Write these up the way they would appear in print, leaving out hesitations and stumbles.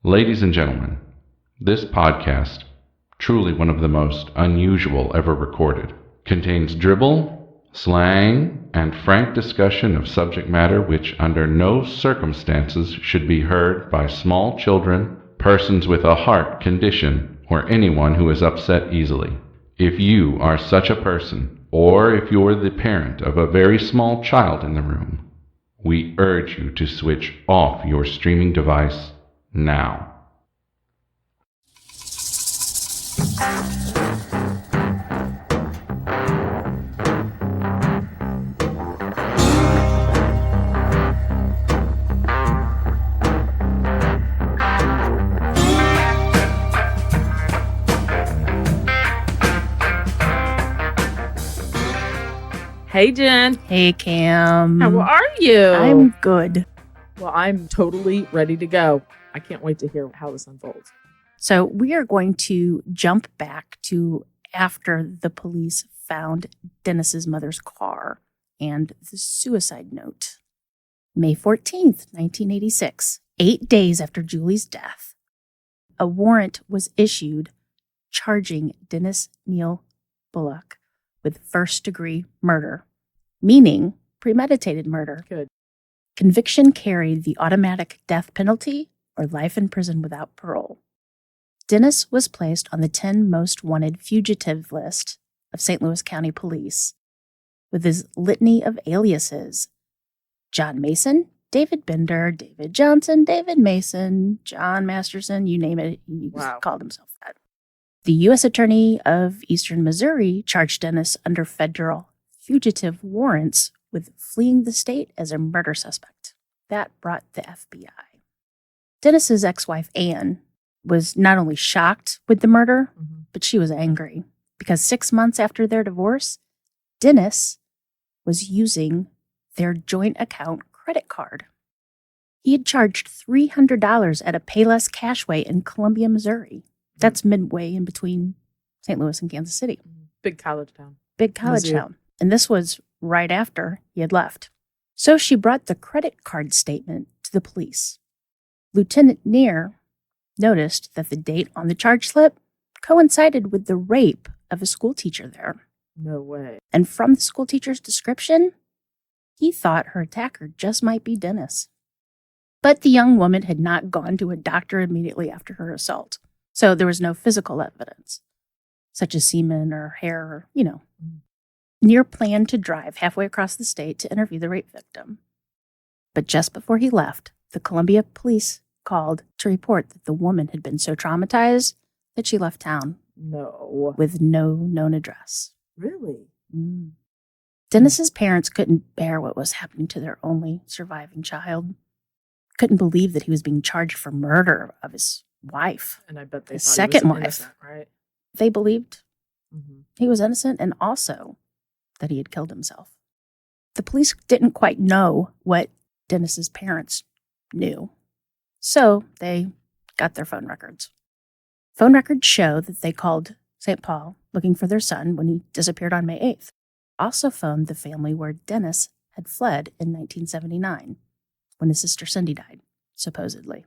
Ladies and gentlemen, this podcast, truly one of the most unusual ever recorded, contains dribble, slang, and frank discussion of subject matter which under no circumstances should be heard by small children, persons with a heart condition, or anyone who is upset easily. If you are such a person, or if you're the parent of a very small child in the room, we urge you to switch off your streaming device now. Hey, Jen. Hey, Cam. How are you? I'm good. Well, I'm totally ready to go. I can't wait to hear how this unfolds. So we are going to jump back to after the police found Dennis's mother's car and the suicide note. May 14th, 1986, 8 days after Julie's death, a warrant was issued charging Dennis Neal Bullock with first-degree murder, meaning premeditated murder. Good. Conviction carried the automatic death penalty or life in prison without parole. Dennis was placed on the 10 most wanted fugitive list of St. Louis County Police with his litany of aliases: John Mason, David Bender, David Johnson, David Mason, John Masterson, you name it, he called himself that. The U.S. Attorney of Eastern Missouri charged Dennis under federal fugitive warrants with fleeing the state as a murder suspect. That brought the FBI. Dennis's ex-wife, Anne, was not only shocked with the murder, but she was angry because 6 months after their divorce, Dennis was using their joint account credit card. He had charged $300 at a Payless Cashway in Columbia, Missouri. That's midway in between St. Louis and Kansas City. Big college town. Big college town. And this was right after he had left. So she brought the credit card statement to the police. Lieutenant Neer noticed that the date on the charge slip coincided with the rape of a school teacher there. No way. And from the school teacher's description, he thought her attacker just might be Dennis. But the young woman had not gone to a doctor immediately after her assault. So there was no physical evidence, such as semen or hair, or, Neer planned to drive halfway across the state to interview the rape victim. But just before he left, the Columbia police called to report that the woman had been so traumatized that she left town. No. With no known address. Really? Dennis's parents couldn't bear what was happening to their only surviving child. Couldn't believe that he was being charged for murder of his wife. And I bet they his thought second he was wife. innocent, right? They believed he was innocent and also that he had killed himself. The police didn't quite know what Dennis's parents knew. So they got their phone records. Phone records show that they called St. Paul looking for their son when he disappeared on May 8th. Also phoned the family where Dennis had fled in 1979 when his sister Cindy died, supposedly.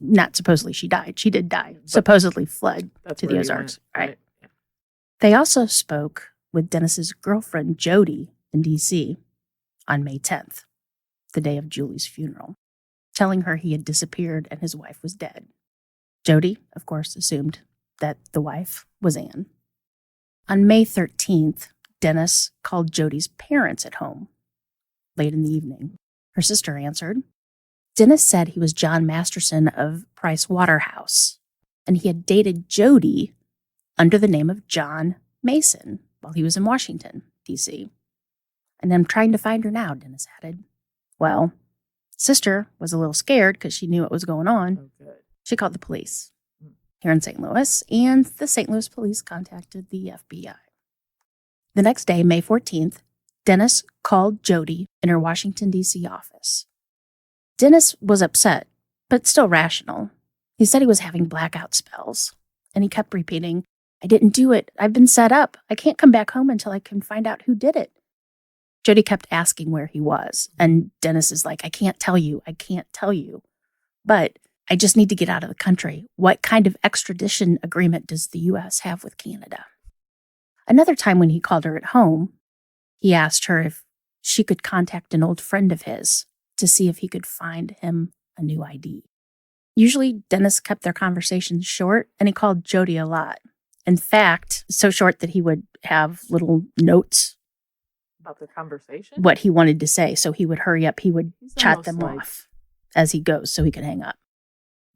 Not supposedly she died. She did die. But supposedly fled to the Ozarks. Right. Yeah. They also spoke with Dennis's girlfriend, Jody, in D.C. on May 10th, the day of Julie's funeral, telling her he had disappeared and his wife was dead. Jody, of course, assumed that the wife was Anne. On May 13th, Dennis called Jody's parents at home late in the evening. Her sister answered. Dennis said he was John Masterson of Price Waterhouse, and he had dated Jody under the name of John Mason while he was in Washington, D.C. And I'm trying to find her now, Dennis added. Well, sister was a little scared because she knew what was going on. Oh, good. She called the police here in St. Louis, and the St. Louis police contacted the FBI. The next day, May 14th, Dennis called Jody in her Washington, D.C. office. Dennis was upset, but still rational. He said he was having blackout spells, and he kept repeating, "I didn't do it. I've been set up. I can't come back home until I can find out who did it." Jody kept asking where he was, and Dennis is like, I can't tell you. But I just need to get out of the country. What kind of extradition agreement does the U.S. have with Canada? Another time when he called her at home, he asked her if she could contact an old friend of his to see if he could find him a new ID. Usually, Dennis kept their conversations short, and he called Jody a lot. In fact, so short that he would have little notes About their conversation? what he wanted to say, so he would hurry up. He would He's chat almost them like- off as he goes so he could hang up.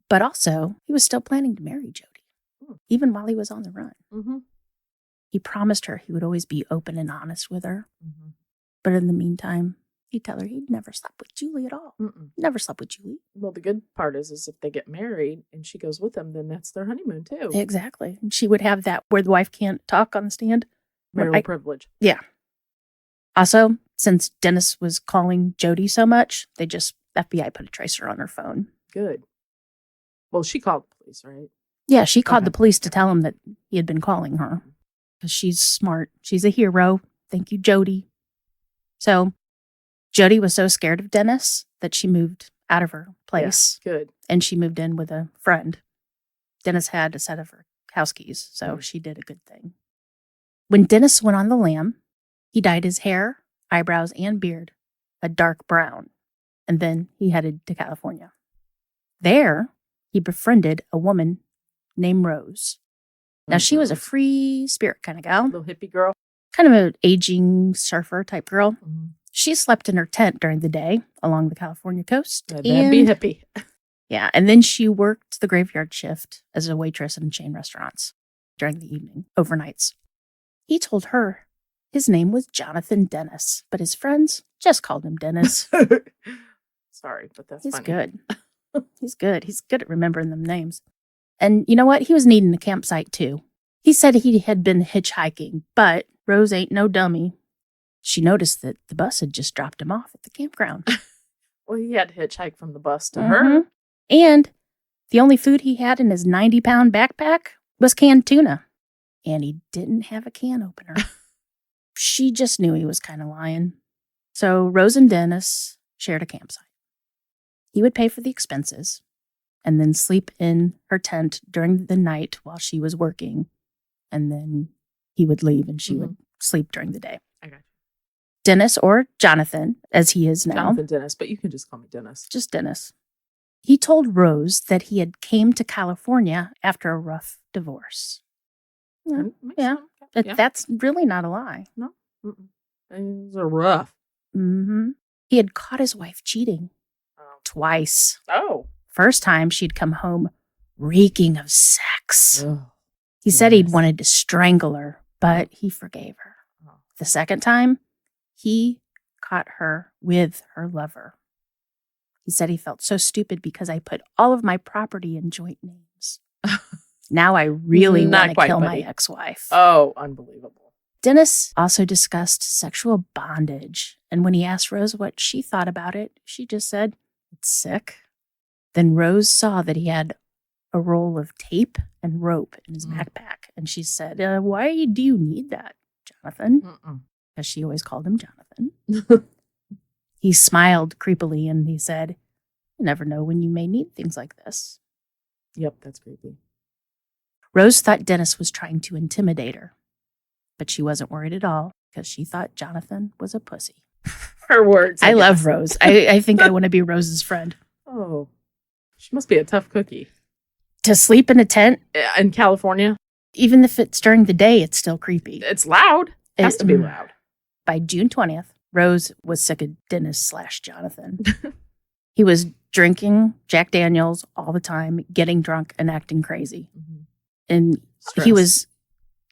But also, he was still planning to marry Jody, even while he was on the run. Mm-hmm. He promised her he would always be open and honest with her. Mm-hmm. But in the meantime, he'd tell her he'd never slept with Julie at all. Mm-mm. Never slept with Julie. Well, the good part is if they get married and she goes with them, then that's their honeymoon too. Exactly. And she would have that where the wife can't talk on the stand. Marital privilege. Yeah. Also, since Dennis was calling Jody so much, FBI put a tracer on her phone. Good. Well, she called the police, right? Yeah, she called Okay. the police to tell him that he had been calling her. Because she's smart. She's a hero. Thank you, Jody. So, Jody was so scared of Dennis that she moved out of her place. Yeah, good. And she moved in with a friend. Dennis had a set of her house keys, so Mm. she did a good thing. When Dennis went on the lam, he dyed his hair, eyebrows, and beard a dark brown, and then he headed to California. There, he befriended a woman named Rose. Now, she was a free spirit kind of gal, little hippie girl. kind of an aging surfer type girl. Mm-hmm. She slept in her tent during the day along the California coast. That'd be hippie. Yeah, and then she worked the graveyard shift as a waitress in chain restaurants during the evening, overnights. He told her his name was Jonathan Dennis, but his friends just called him Dennis. Sorry, but that's He's funny. good. He's good. He's good at remembering them names. And you know what? He was needing a campsite too. He said he had been hitchhiking, but Rose ain't no dummy. She noticed that the bus had just dropped him off at the campground. Well, he had to hitchhike from the bus to Mhm. her. And the only food he had in his 90-pound backpack was canned tuna. And he didn't have a can opener. She just knew he was kind of lying. So Rose and Dennis shared a campsite. He would pay for the expenses and then sleep in her tent during the night while she was working. And then he would leave and she would sleep during the day. I got you. Dennis, or Jonathan, as he is now. Jonathan Dennis, but you can just call me Dennis. Just Dennis. He told Rose that he had came to California after a rough divorce. Yeah, Makes yeah. sense. Yeah. That's really not a lie. Mm-mm. Things are rough. Mm-hmm. He had caught his wife cheating twice. Oh. First time, she'd come home reeking of sex. Ugh. He said he'd Yes. wanted to strangle her, but he forgave her. Oh. The second time, he caught her with her lover. He said he felt so stupid because I put all of my property in joint names. Now I really Not want to quite, kill buddy. my ex-wife. Oh, unbelievable. Dennis also discussed sexual bondage. And when he asked Rose what she thought about it, she just said, "It's sick." Then Rose saw that he had a roll of tape and rope in his backpack. And she said, "Why do you need that, Jonathan?" Mm-mm. Because she always called him Jonathan. He smiled creepily and he said, "You never know when you may need things like this." Yep, that's creepy. Rose thought Dennis was trying to intimidate her, but she wasn't worried at all because she thought Jonathan was a pussy. Her words. I love guess. Rose. I think I want to be Rose's friend. Oh, she must be a tough cookie. To sleep in a tent, In California, even if it's during the day, it's still creepy. it's loud. It has to be Mm. loud. By June 20th, Rose was sick of Dennis/Jonathan. He was drinking Jack Daniels all the time, getting drunk and acting crazy. And Stress. he was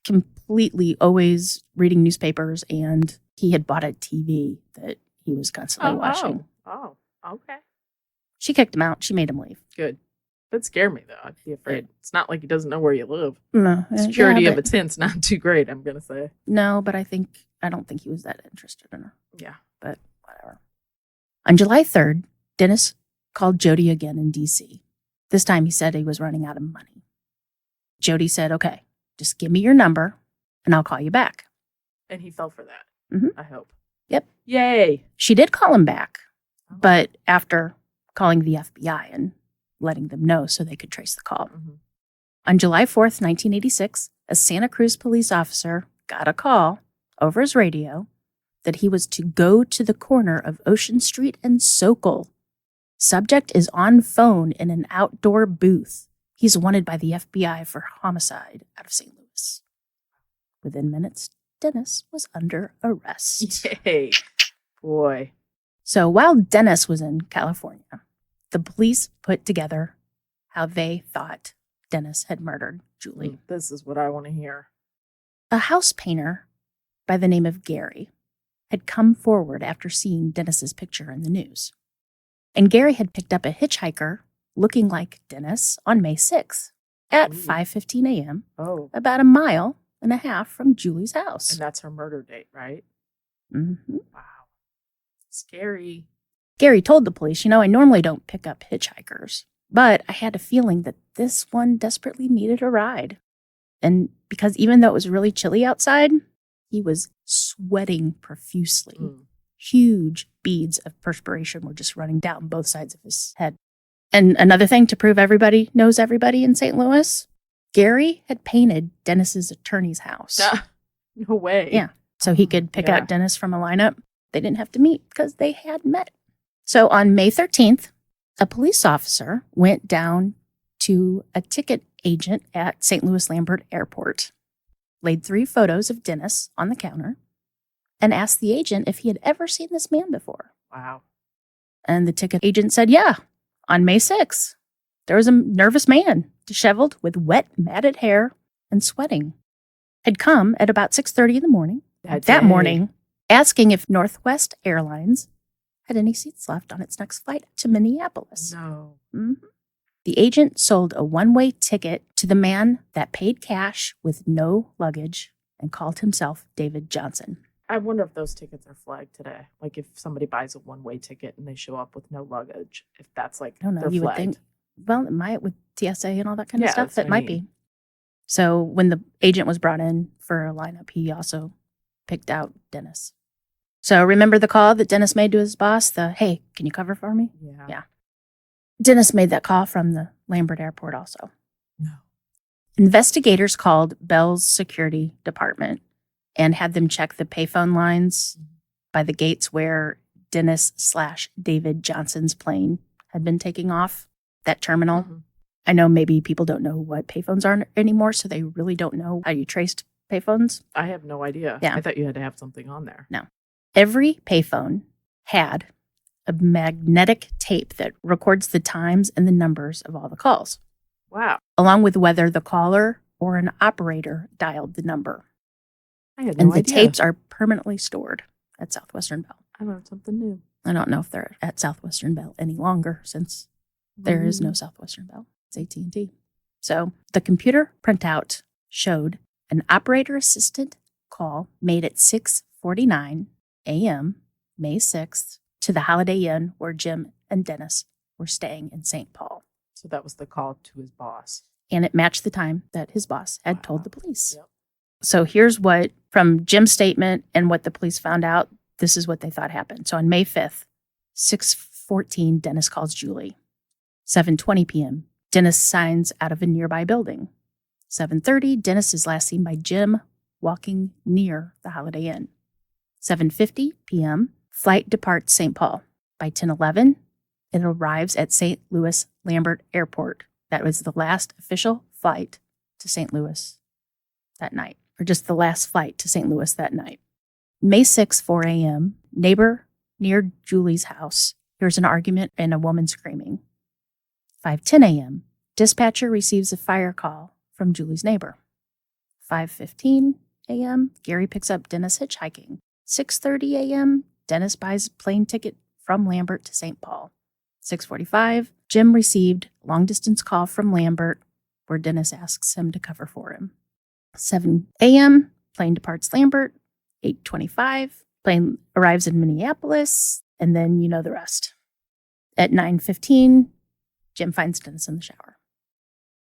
completely always reading newspapers, and he had bought a TV that he was constantly watching. Oh, okay. She kicked him out. She made him leave. Good. That'd scare me, though. I'd be afraid. It's not like he doesn't know where you live. No, Security yeah, of a but- tent's not too great, I'm going to say. No, but I don't think he was that interested in her. Yeah. But whatever. On July 3rd, Dennis called Jody again in D.C. This time he said he was running out of money. Jody said, "Okay, just give me your number and I'll call you back." And he fell for that. Mhm. I hope. Yep. Yay. She did call him back, but after calling the FBI and letting them know so they could trace the call. Mhm. On July 4th, 1986, a Santa Cruz police officer got a call over his radio that he was to go to the corner of Ocean Street and Sokol. Subject is on phone in an outdoor booth. He's wanted by the FBI for homicide out of St. Louis. Within minutes, Dennis was under arrest. Yay. Boy. So while Dennis was in California, the police put together how they thought Dennis had murdered Julie. This is what I want to hear. A house painter by the name of Gary had come forward after seeing Dennis's picture in the news. And Gary had picked up a hitchhiker looking like Dennis on May 6th at 5:15 a.m., Oh. about a mile and a half from Julie's house. And that's her murder date, right? Mm-hmm. Wow. Scary. Gary told the police, I normally don't pick up hitchhikers, but I had a feeling that this one desperately needed a ride. And because even though it was really chilly outside, he was sweating profusely. Huge beads of perspiration were just running down both sides of his head. And another thing to prove everybody knows everybody in St. Louis, Gary had painted Dennis's attorney's house. No way. Yeah. So he could pick out Dennis from a lineup. They didn't have to meet because they had met. So on May 13th, a police officer went down to a ticket agent at St. Louis Lambert Airport, laid 3 photos of Dennis on the counter, and asked the agent if he had ever seen this man before. Wow. And the ticket agent said, yeah, on May 6th, there was a nervous man, disheveled with wet, matted hair and sweating, had come at about 6:30 in the morning, that morning, asking if Northwest Airlines had any seats left on its next flight to Minneapolis. No. Mm-hmm. The agent sold a one-way ticket to the man that paid cash with no luggage and called himself David Johnson. I wonder if those tickets are flagged today. Like if somebody buys a one-way ticket and they show up with no luggage, if that's like, I don't know, they're you flagged. would think, well, it might with TSA and all that kind of stuff. that's what It I might mean. be. So when the agent was brought in for a lineup, he also picked out Dennis. So remember the call that Dennis made to his boss? Hey, can you cover for me? Yeah. Dennis made that call from the Lambert Airport also. No. Investigators called Bell's security department and had them check the payphone lines by the gates where Dennis/David Johnson's plane had been taking off, that terminal. Mhm. I know maybe people don't know what payphones are anymore, so they really don't know how you traced payphones. I have no idea. Yeah. I thought you had to have something on there. No. Every payphone had a magnetic tape that records the times and the numbers of all the calls, Wow. along with whether the caller or an operator dialed the number. I had And no the idea. tapes are permanently stored at Southwestern Bell. I learned something new. I don't know if they're at Southwestern Bell any longer since there is no Southwestern Bell. It's AT&T. So the computer printout showed an operator assistant call made at 6:49 a.m., May 6th, to the Holiday Inn where Jim and Dennis were staying in St. Paul. So that was the call to his boss. And it matched the time that his boss had told the police. Yep. So here's what, from Jim's statement and what the police found out, this is what they thought happened. So on May 5th, 6:14, Dennis calls Julie. 7:20 p.m., Dennis signs out of a nearby building. 7:30, Dennis is last seen by Jim walking near the Holiday Inn. 7:50 p.m., flight departs St. Paul. By 10:11, it arrives at St. Louis Lambert Airport. That was the last official flight to St. Louis that night, or just the last flight to St. Louis that night. May 6, 4 a.m., neighbor near Julie's house hears an argument and a woman screaming. 5:10 a.m., dispatcher receives a fire call from Julie's neighbor. 5:15 a.m., Gary picks up Dennis hitchhiking. 6:30 a.m., Dennis buys a plane ticket from Lambert to St. Paul. 6:45, Jim received a long-distance call from Lambert where Dennis asks him to cover for him. 7 a.m., plane departs Lambert. 8:25, plane arrives in Minneapolis, and then you know the rest. At 9:15, Jim finds Dennis in the shower.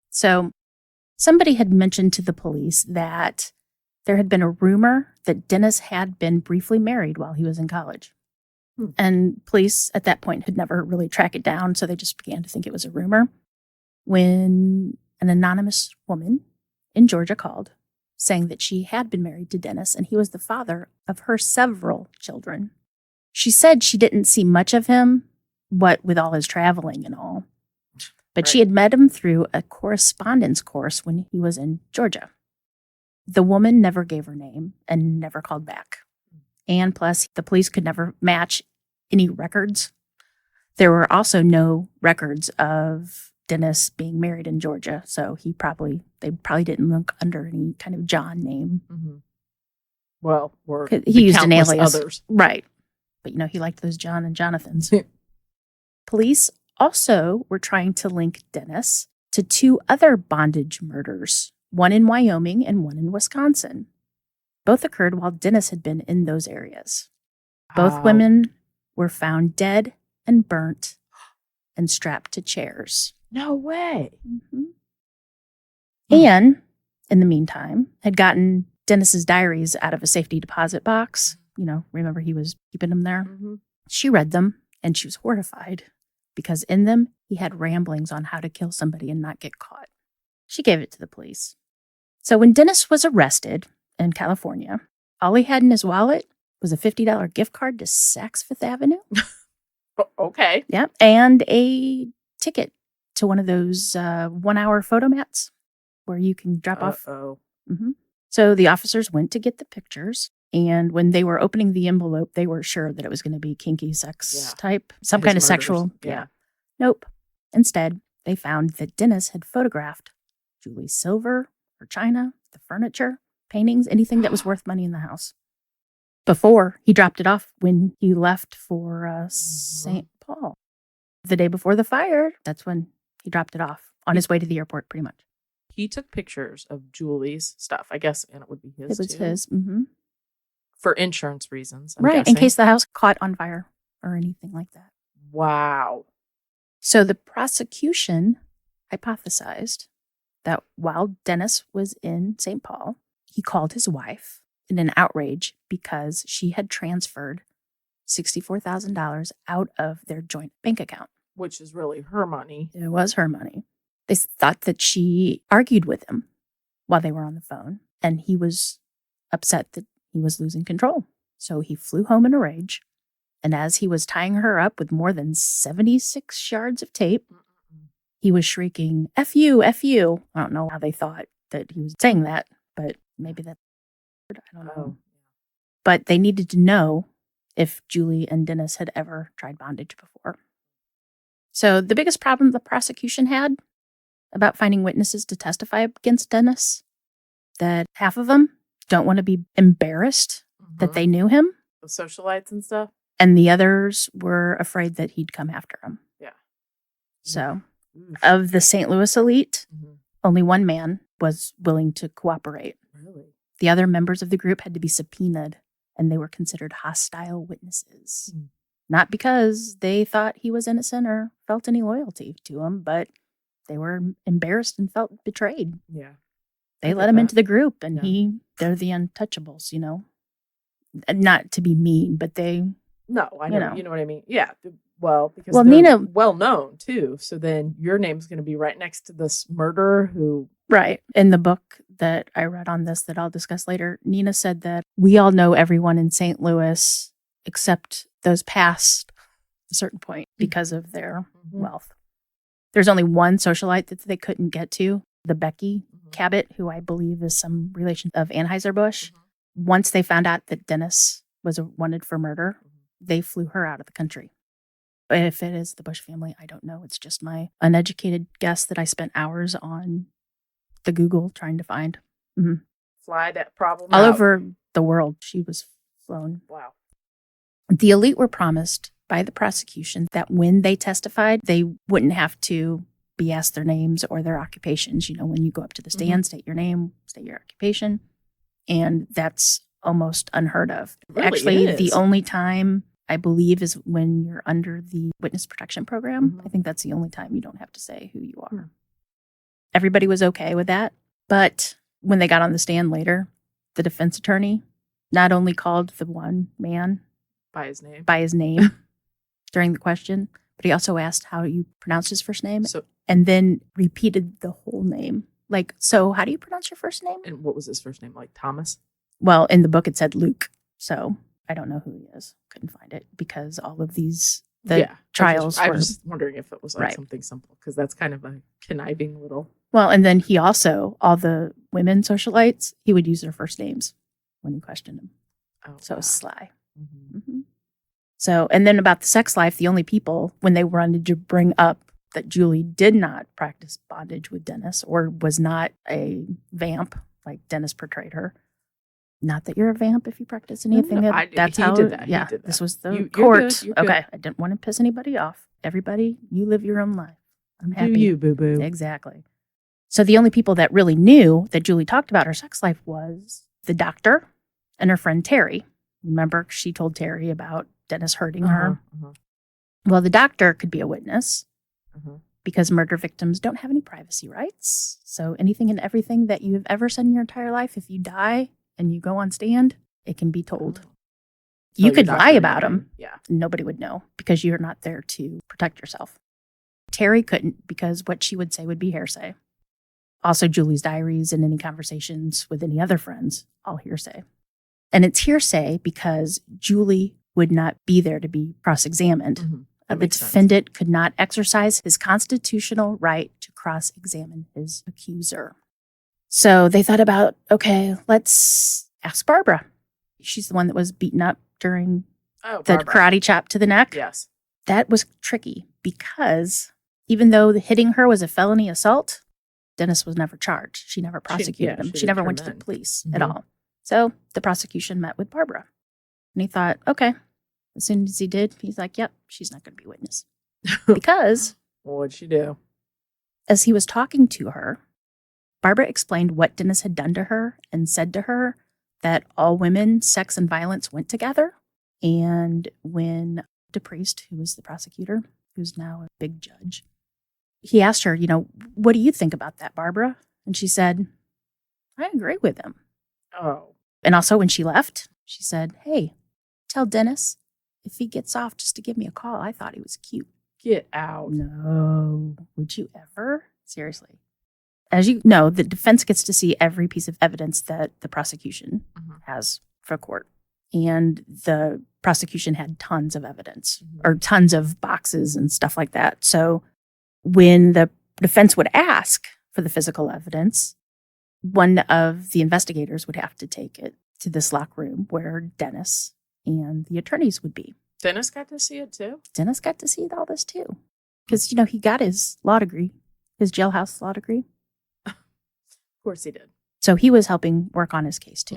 So somebody had mentioned to the police that there had been a rumor that Dennis had been briefly married while he was in college. And police at that point had never really tracked it down, so they just began to think it was a rumor. when an anonymous woman in Georgia called, saying that she had been married to Dennis and he was the father of her several children. She said she didn't see much of him, what with all his traveling and all. But she had met him through a correspondence course when he was in Georgia. The woman never gave her name and never called back. And plus, the police could never match any records. There were also no records of Dennis being married in Georgia, so they probably didn't look under any kind of John name. Mm-hmm. Well, he used an alias. Others. Right. But, he liked those John and Jonathans. Police also were trying to link Dennis to 2 other bondage murders, one in Wyoming and one in Wisconsin. Both occurred while Dennis had been in those areas. Both women were found dead and burnt and strapped to chairs. No way. Mm-hmm. Anne, in the meantime, had gotten Dennis's diaries out of a safety deposit box. Remember he was keeping them there? Mm-hmm. She read them, and she was horrified because in them, he had ramblings on how to kill somebody and not get caught. She gave it to the police. So when Dennis was arrested in California, all he had in his wallet was a $50 gift card to Saks Fifth Avenue. Okay. Yeah, and a ticket to one of those 1-hour photomats where you can drop off. Mm-hmm. So the officers went to get the pictures. And when they were opening the envelope, they were sure that it was going to be kinky sex type, some kind of sexual. Yeah. Nope. Instead, they found that Dennis had photographed Julie's silver, her china, the furniture, paintings, anything that was worth money in the house. Before he dropped it off when he left for St. Paul. The day before the fire, that's when he dropped it off on his way to the airport, pretty much. He took pictures of Julie's stuff, I guess, and it would be his, It was too. his. Mm-hmm. For insurance reasons, I'm right, guessing. in case the house caught on fire or anything like that. Wow. So the prosecution hypothesized that while Dennis was in St. Paul, he called his wife in an outrage because she had transferred $64,000 out of their joint bank account. Which is really her money. It was her money. They thought that she argued with him while they were on the phone, and he was upset that he was losing control. So he flew home in a rage, and as he was tying her up with more than 76 yards of tape, he was shrieking, F you, F you. I don't know how they thought that he was saying that, but maybe that's I don't know. But they needed to know if Julie and Dennis had ever tried bondage before. So the biggest problem the prosecution had about finding witnesses to testify against Dennis, that half of them don't want to be embarrassed that they knew him. The socialites and stuff. And the others were afraid that he'd come after them. Yeah. So of the St. Louis elite, only one man was willing to cooperate. Really? The other members of the group had to be subpoenaed, and they were considered hostile witnesses. Not because they thought he was innocent or felt any loyalty to him, but they were embarrassed and felt betrayed. Yeah. They let him into the group, and they're the untouchables, Not to be mean, but they... No, I know. You know what I mean? Yeah. Well, because well, they're Nina, well known, too. So then your name's going to be right next to this murderer who... Right. In the book that I read on this that I'll discuss later, Nina said that we all know everyone in St. Louis except those past a certain point because of their wealth. There's only one socialite that they couldn't get to, the Becky Cabot, who I believe is some relation of Anheuser-Busch. Once they found out that Dennis was wanted for murder, they flew her out of the country. If it is the Bush family, I don't know. It's just my uneducated guess that I spent hours on the Google trying to find. Fly that problem all out. over the world. She was flown. Wow. The elite were promised by the prosecution that when they testified, they wouldn't have to be asked their names or their occupations. When you go up to the stand, state your name, state your occupation. And that's almost unheard of. Really Actually, is. the only time I believe is when you're under the witness protection program. I think that's the only time you don't have to say who you are. Everybody was okay with that. But when they got on the stand later, the defense attorney not only called the one man by his name during the question, but he also asked how you pronounced his first name. So and then repeated the whole name. Like, so how do you pronounce your first name? And what was his first name? Like Thomas? Well, in the book it said Luke. So I don't know who he is. Couldn't find it because all of these, trials I were. was just wondering if it was like Right. something simple because that's kind of a conniving little. Well, and then he also, all the women socialites, he would use their first names when he questioned them. Oh, So it wow. was sly. Mhm. hmm So, and then about the sex life, the only people, when they wanted to bring up that Julie did not practice bondage with Dennis or was not a vamp like Dennis portrayed her. Not that you're a vamp if you practice anything. No, That's he how. did that. He Yeah, did this that. was the You're court. good, you're good. Okay, I didn't want to piss anybody off. Everybody, you live your own life. I'm happy. Do you, boo boo? Exactly. So the only people that really knew that Julie talked about her sex life was the doctor and her friend Terry. Remember, she told Terry about Dennis hurting her. Well, the doctor could be a witness because murder victims don't have any privacy rights. So anything and everything that you have ever said in your entire life, if you die and you go on stand, it can be told. So You your could doctor lie and about everything. them. Yeah. Nobody would know because you're not there to protect yourself. Terry couldn't because what she would say would be hearsay. Also, Julie's diaries and any conversations with any other friends, all hearsay. And it's hearsay because Julie would not be there to be cross-examined. Mhm. The That makes sense. defendant could not exercise his constitutional right to cross-examine his accuser. So they thought about, okay, let's ask Barbara. She's the one that was beaten up during Oh, the Barbara. karate chop to the neck. Yes. That was tricky because even though hitting her was a felony assault, Dennis was never charged. She never prosecuted him. she She never didn't went to turn the him in. police at Mhm. all. So the prosecution met with Barbara. And he thought, okay. As soon as he did, he's like, yep, she's not going to be a witness. Because Well, what'd she do? as he was talking to her, Barbara explained what Dennis had done to her and said to her that all women, sex, and violence went together. And when DePriest, who was the prosecutor, who's now a big judge, he asked her, what do you think about that, Barbara? And she said, I agree with him. Oh. And also when she left, she said, hey, tell Dennis if he gets off just to give me a call. I thought he was cute. Get out. No. Would you ever? Seriously. As you know, the defense gets to see every piece of evidence that the prosecution has for court. And the prosecution had tons of evidence or tons of boxes and stuff like that. So when the defense would ask for the physical evidence, one of the investigators would have to take it to this locked room where Dennis and the attorneys would be. Dennis got to see it too? Dennis got to see all this too. Because, he got his law degree, his jailhouse law degree. Of course he did. So he was helping work on his case too.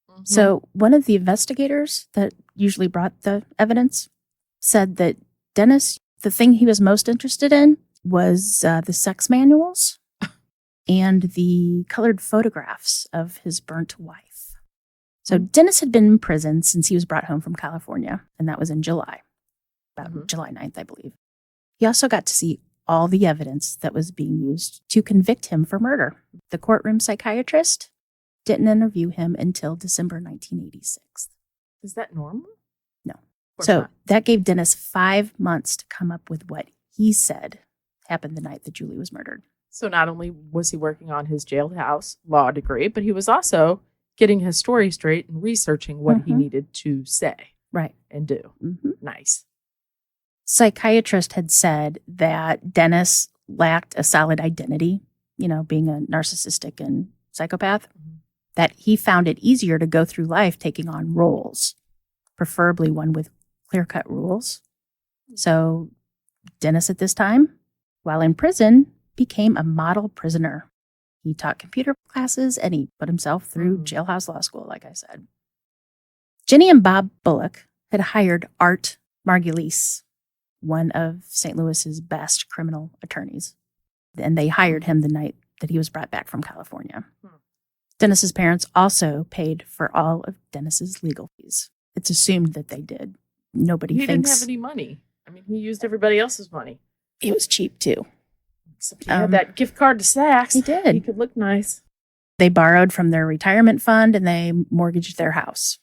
Mhm. So one of the investigators that usually brought the evidence said that Dennis, the thing he was most interested in was the sex manuals and the colored photographs of his burnt wife. So Dennis had been in prison since he was brought home from California, and that was in July, about July 9th, I believe. He also got to see all the evidence that was being used to convict him for murder. The courtroom psychiatrist didn't interview him until December 1986. Is that normal? No. Of course So not. that gave Dennis 5 months to come up with what he said happened the night that Julie was murdered. So not only was he working on his jailhouse law degree, but he was also getting his story straight and researching what he needed to say Right. and do. Mm-hmm. Nice. Psychiatrist had said that Dennis lacked a solid identity, being a narcissistic and psychopath, that he found it easier to go through life taking on roles, preferably one with clear-cut rules. So Dennis at this time, while in prison, became a model prisoner. He taught computer classes and he put himself through jailhouse law school, like I said. Jenny and Bob Bullock had hired Art Margulies, one of St. Louis's best criminal attorneys. And they hired him the night that he was brought back from California. Dennis's parents also paid for all of Dennis's legal fees. It's assumed that they did. Nobody He thinks didn't have any money. I mean, he used everybody else's money. it was cheap too. Except he had that gift card to Saks. He did. He could look nice. They borrowed from their retirement fund and they mortgaged their house.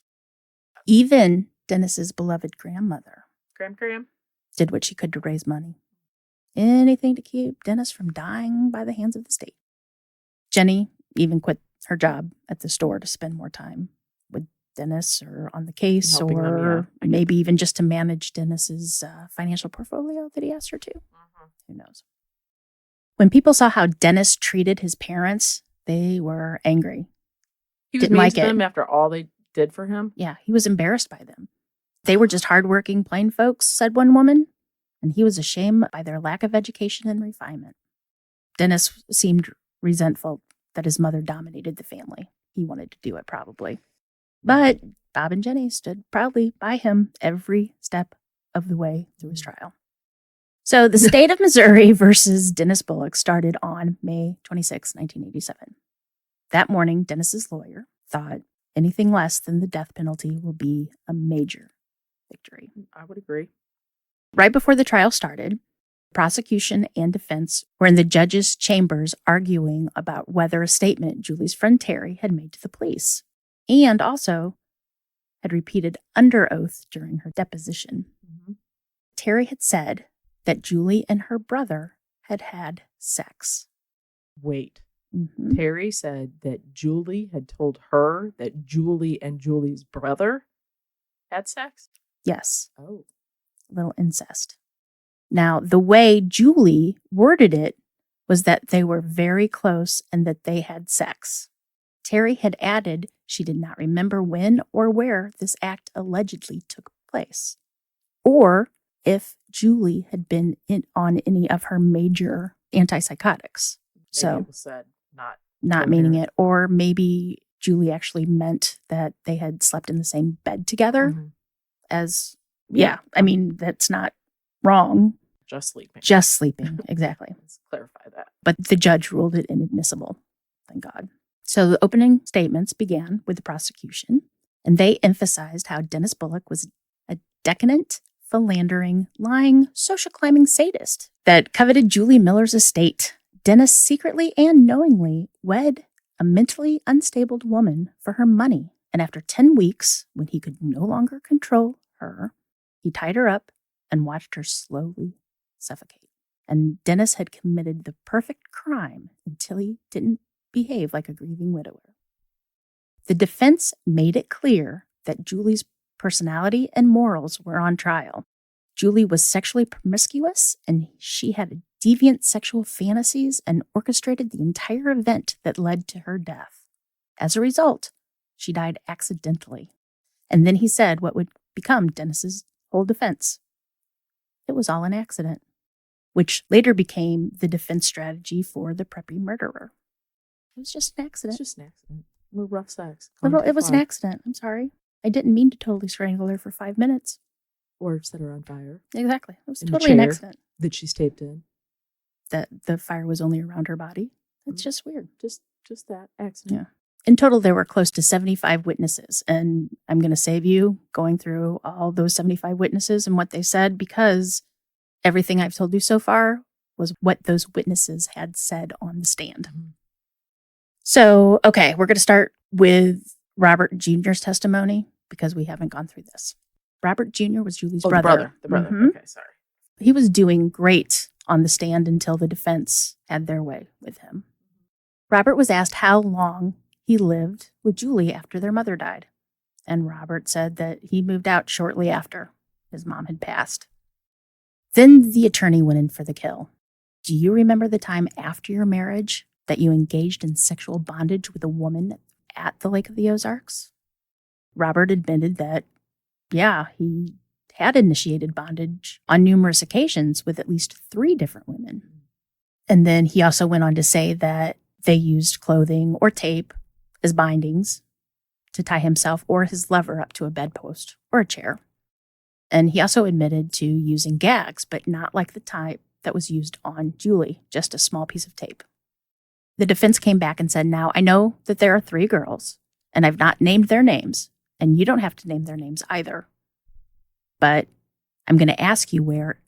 Even Dennis's beloved grandmother Graham. did what she could to raise money. anything to keep Dennis from dying by the hands of the state. Jenny even quit her job at the store to spend more time with Dennis or on the case, Helping them, or yeah. maybe even just to manage Dennis's financial portfolio that he asked her to. Who knows? When people saw how Dennis treated his parents, they were angry. He was Didn't mean like to it. them after all they did for him. Yeah, he was embarrassed by them. They were just hardworking, plain folks, said one woman, and he was ashamed by their lack of education and refinement. Dennis seemed resentful that his mother dominated the family. He wanted to do it, probably. But Bob and Jenny stood proudly by him every step of the way through his trial. So the state of Missouri versus Dennis Bullock started on May 26, 1987. That morning, Dennis's lawyer thought anything less than the death penalty will be a major victory. I would agree. Right before the trial started, prosecution and defense were in the judge's chambers arguing about whether a statement Julie's friend Terry had made to the police, and also had repeated under oath during her deposition. Terry had said that Julie and her brother had had sex. Wait. Terry said that Julie had told her that Julie and Julie's brother had sex? Yes. Oh. A little incest. Now, the way Julie worded it was that they were very close and that they had sex. Terry had added she did not remember when or where this act allegedly took place, or if Julie had been on any of her major antipsychotics. Maybe it was said Not meaning it, or maybe Julie actually meant that they had slept in the same bed together. I mean, that's not wrong. Just sleeping. Just sleeping, exactly. Let's clarify that. But the judge ruled it inadmissible. Thank God. So the opening statements began with the prosecution, and they emphasized how Dennis Bullock was a decadent, philandering, lying, social climbing sadist that coveted Julie Miller's estate. Dennis secretly and knowingly wed a mentally unstable woman for her money, and after 10 weeks, when he could no longer control her, he tied her up and watched her slowly suffocate. And Dennis had committed the perfect crime until he didn't behave like a grieving widower. The defense made it clear that Julie's personality and morals were on trial. Julie was sexually promiscuous, and she had deviant sexual fantasies and orchestrated the entire event that led to her death. As a result, she died accidentally. And then he said what would become Dennis's whole defense. It was all an accident, which later became the defense strategy for the preppy murderer. It was just an accident. It's just an accident. A little rough sex. It was an accident. I'm sorry. I didn't mean to totally strangle her for 5 minutes. Or set her on fire. Exactly. It was In the totally an chair accident. that she's taped in. That the fire was only around her body. It's just weird. Just that accident. Yeah. In total, there were close to 75 witnesses, and I'm going to save you going through all those 75 witnesses and what they said, because everything I've told you so far was what those witnesses had said on the stand. So, okay, we're going to start with Robert Jr.'s testimony because we haven't gone through this. Robert Jr. was Julie's brother. The brother. Mhm. Okay, sorry. He was doing great on the stand until the defense had their way with him. Robert was asked how long he lived with Julie after their mother died. And Robert said that he moved out shortly after his mom had passed. Then the attorney went in for the kill. Do you remember the time after your marriage that you engaged in sexual bondage with a woman at the Lake of the Ozarks? Robert admitted that, yeah, he had initiated bondage on numerous occasions with at least 3 different women. And then he also went on to say that they used clothing or tape as bindings to tie himself or his lover up to a bedpost or a chair. And he also admitted to using gags, but not like the type that was used on Julie, just a small piece of tape. The defense came back and said, now, I know that there are 3 girls, and I've not named their names, and you don't have to name their names either. But I'm going to ask you where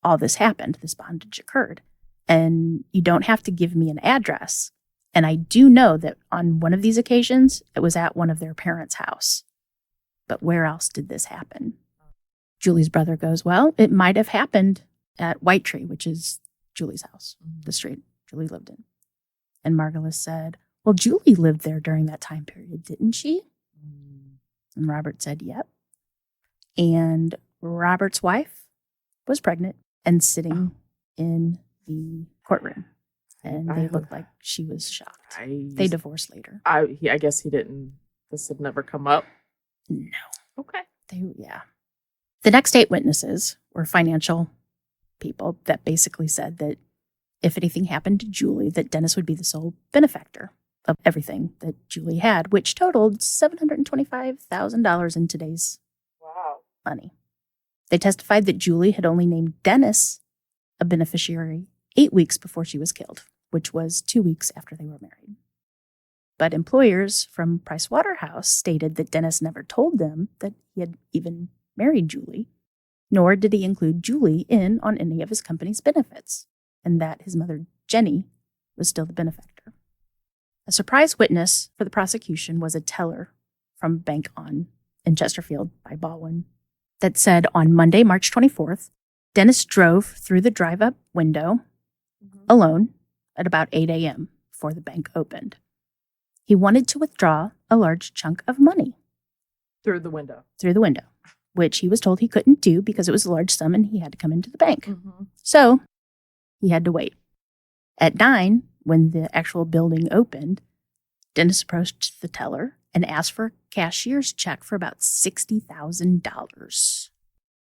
all this happened, this bondage occurred. And you don't have to give me an address. And I do know that on one of these occasions, it was at one of their parents' house. But where else did this happen? Julie's brother goes, well, it might have happened at White Tree, which is Julie's house, the street Julie lived in. And Margulis said, well, Julie lived there during that time period, didn't she? And Robert said, yep. And Robert's wife was pregnant and sitting in the courtroom. And they looked like she was shocked. They divorced later. I guess he didn't. This had never come up. No. Okay. The next 8 witnesses were financial people that basically said that if anything happened to Julie, that Dennis would be the sole benefactor of everything that Julie had, which totaled $725,000 in today's money. They testified that Julie had only named Dennis a beneficiary 8 weeks before she was killed, which was 2 weeks after they were married. But employers from Pricewaterhouse stated that Dennis never told them that he had even married Julie, nor did he include Julie in on any of his company's benefits, and that his mother, Jenny, was still the benefactor. A surprise witness for the prosecution was a teller from a bank in Chesterfield by Baldwin that said on Monday, March 24th, Dennis drove through the drive-up window alone at about 8 a.m. before the bank opened. He wanted to withdraw a large chunk of money. Through the window, which he was told he couldn't do because it was a large sum and he had to come into the bank. So he had to wait. At 9, when the actual building opened, Dennis approached the teller and asked for a cashier's check for about $60,000.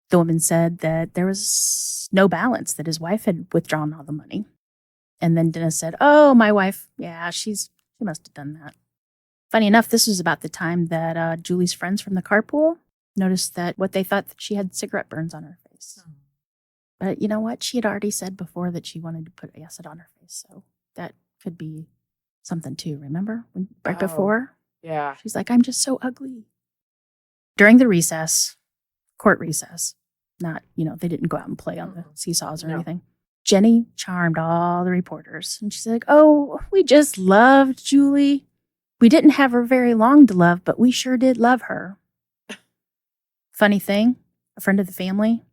The woman said that there was no balance, that his wife had withdrawn all the money. And then Dennis said, oh, my wife, yeah, she must have done that. Funny enough, this was about the time that Julie's friends from the carpool noticed that what they thought that she had cigarette burns on her face. But you know what? She had already said before that she wanted to put acid on her face. So that could be something too, remember? Right before? Yeah. She's like, I'm just so ugly. During the court recess, not, they didn't go out and play on the seesaws or anything. Jenny charmed all the reporters. And she's like, oh, we just loved Julie. We didn't have her very long to love, but we sure did love her. Funny thing, a friend of the family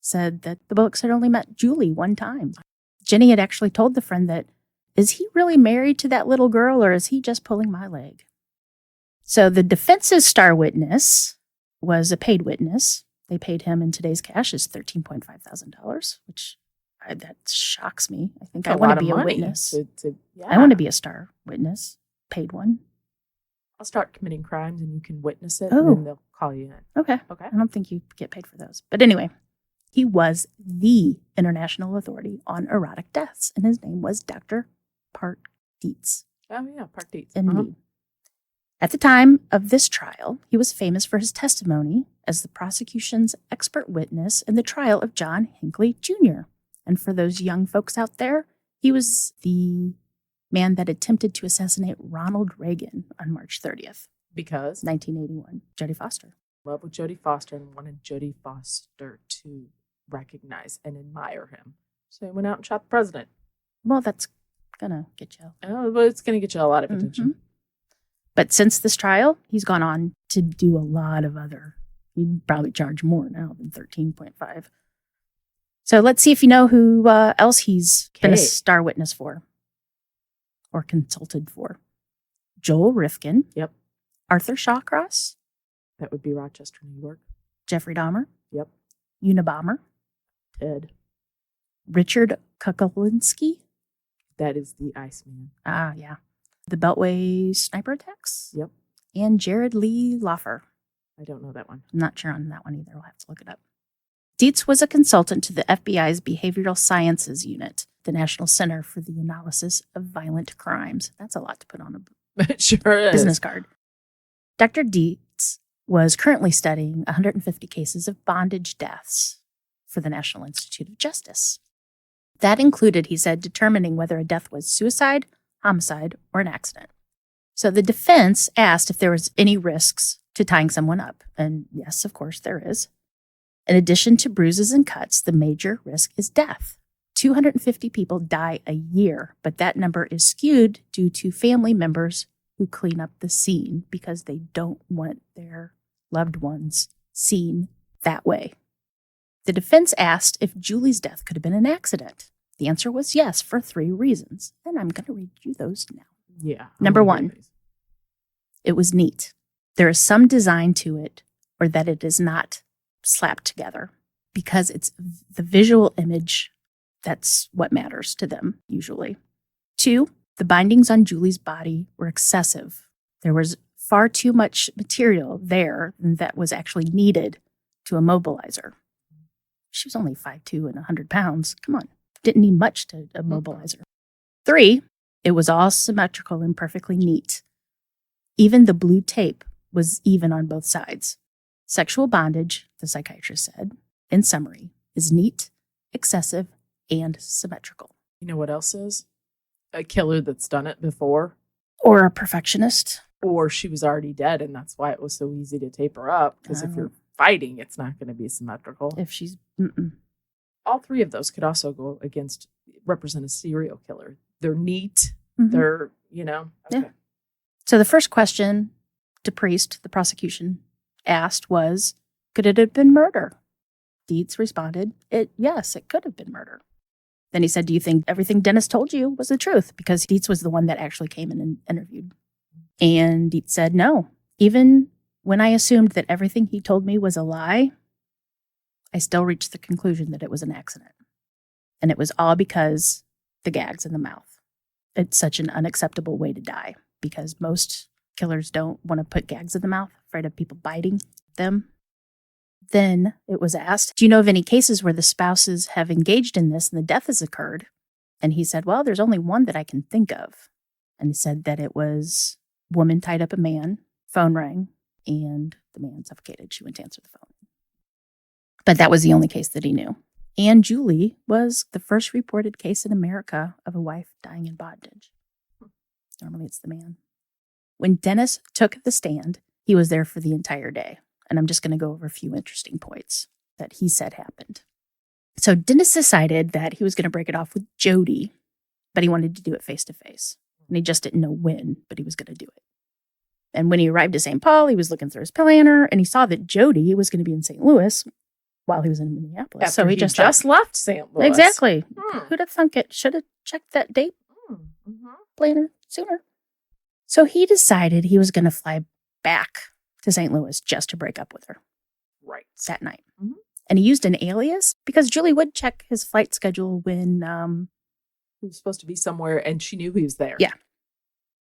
said that the Bullocks had only met Julie one time. Jenny had actually told the friend that, is he really married to that little girl or is he just pulling my leg? So the defense's star witness was a paid witness. They paid him in today's cash as $13,500, which that shocks me. I think I want to be a witness. I want to be a star witness, paid one. I'll start committing crimes and you can witness it and then they'll call you in. Okay. I don't think you get paid for those. But anyway, he was the international authority on erotic deaths, and his name was Dr. Park Dietz. Oh, yeah, Park Dietz. Indeed. At the time of this trial, he was famous for his testimony as the prosecution's expert witness in the trial of John Hinckley Jr. And for those young folks out there, he was the man that attempted to assassinate Ronald Reagan on March 30th. Because? 1981. Jodie Foster. Love with Jodie Foster and wanted Jodie Foster to recognize and admire him. So he went out and shot the president. Well, that's going to get you. Oh, but it's going to get you a lot of attention. But since this trial, he's gone on to do a lot of other. He'd probably charge more now than 13.5. So let's see if you know who else he's been a star witness for or consulted for. Joel Rifkin. Yep. Arthur Shawcross. That would be Rochester, New York. Jeffrey Dahmer. Yep. Unabomber. Ted. Richard Kukulinski. That is the Iceman. Ah, yeah. The Beltway sniper attacks. Yep. And Jared Lee Loffer. I don't know that one. I'm not sure on that one either. We'll have to look it up. Dietz was a consultant to the FBI's Behavioral Sciences Unit, the National Center for the Analysis of Violent Crimes. That's a lot to put on a It sure is. business card. Dr. Dietz was currently studying 150 cases of bondage deaths for the National Institute of Justice. That included, he said, determining whether a death was suicide, homicide, or an accident. So the defense asked if there was any risks to tying someone up. And yes, of course, there is. In addition to bruises and cuts, the major risk is death. 250 people die a year, but that number is skewed due to family members who clean up the scene because they don't want their loved ones seen that way. The defense asked if Julie's death could have been an accident. The answer was yes for 3 reasons, and I'm going to read you those now. Yeah. Number 1, it was neat. There is some design to it, or that it is not slapped together, because it's the visual image that's what matters to them, usually. 2, the bindings on Julie's body were excessive. There was far too much material there that was actually needed to immobilize her. She was only 5'2" and 100 pounds. Come on. Didn't need much to immobilize her. 3, it was all symmetrical and perfectly neat. Even the blue tape was even on both sides. Sexual bondage, the psychiatrist said, in summary, is neat, excessive, and symmetrical. You know what else is? A killer that's done it before. Or a perfectionist. Or she was already dead, and that's why it was so easy to tape her up. Because if you're fighting, it's not going to be symmetrical. If she's... All 3 of those could also go against, represent a serial killer. They're neat. They're, okay. Yeah. So the first question to Priest, the prosecution, asked was, could it have been murder? Dietz responded, yes, it could have been murder. Then he said, do you think everything Dennis told you was the truth? Because Dietz was the one that actually came in and interviewed. And Dietz said, no. Even when I assumed that everything he told me was a lie, I still reached the conclusion that it was an accident. And it was all because the gags in the mouth. It's such an unacceptable way to die because most killers don't want to put gags in the mouth, afraid of people biting them. Then it was asked, do you know of any cases where the spouses have engaged in this and the death has occurred? And he said, well, there's only one that I can think of. And he said that it was a woman tied up a man, phone rang, and the man suffocated. She went to answer the phone. But that was the only case that he knew. And Julie was the first reported case in America of a wife dying in bondage. Normally it's the man. When Dennis took the stand, he was there for the entire day. And I'm just going to go over a few interesting points that he said happened. So Dennis decided that he was going to break it off with Jody, but he wanted to do it face to face. And he just didn't know when, but he was going to do it. And when he arrived at St. Paul, he was looking through his planner and he saw that Jody was going to be in St. Louis while he was in Minneapolis. After he just left St. Louis. Exactly. Who'd have thunk it? Should have checked that date planner sooner. So he decided he was going to fly back to St. Louis just to break up with her. Right. That night. And he used an alias because Julie would check his flight schedule when he was supposed to be somewhere and she knew he was there. Yeah.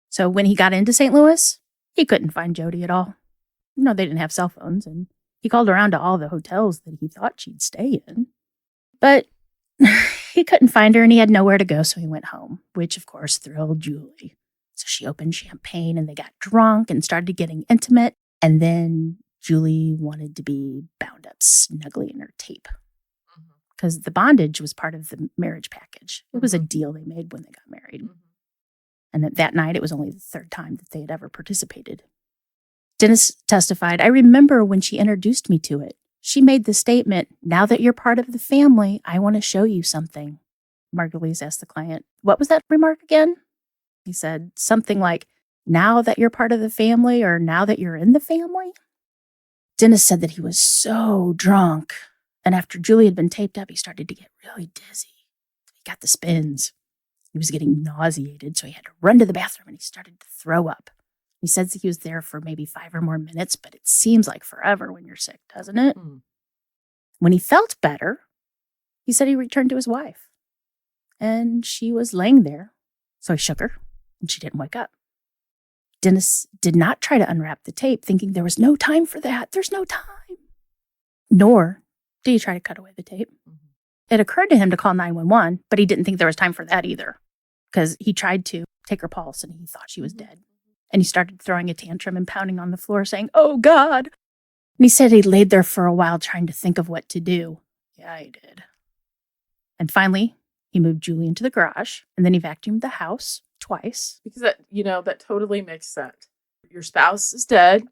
So when he got into St. Louis, he couldn't find Jody at all. They didn't have cell phones, and he called around to all the hotels that he thought she'd stay in. But he couldn't find her, and he had nowhere to go, so he went home, which, of course, thrilled Julie. So she opened champagne, and they got drunk and started getting intimate. And then Julie wanted to be bound up snugly in her tape because the bondage was part of the marriage package. It was a deal they made when they got married. And that night, it was only the 3rd time that they had ever participated. Dennis testified, I remember when she introduced me to it. She made the statement, now that you're part of the family, I want to show you something. Margulies asked the client, what was that remark again? He said something like, now that you're part of the family or now that you're in the family? Dennis said that he was so drunk. And after Julie had been taped up, he started to get really dizzy. He got the spins. He was getting nauseated, so he had to run to the bathroom and he started to throw up. He says he was there for maybe 5 or more minutes, but it seems like forever when you're sick, doesn't it? When he felt better, he said he returned to his wife. And she was laying there, so he shook her, and she didn't wake up. Dennis did not try to unwrap the tape, thinking there was no time for that. There's no time. Nor did he try to cut away the tape. It occurred to him to call 911, but he didn't think there was time for that either, because he tried to take her pulse, and he thought she was dead. And he started throwing a tantrum and pounding on the floor, saying, oh, God. And he said he laid there for a while trying to think of what to do. Yeah, he did. And finally, he moved Julie into the garage, and then he vacuumed the house twice. Because that totally makes sense. Your spouse is dead.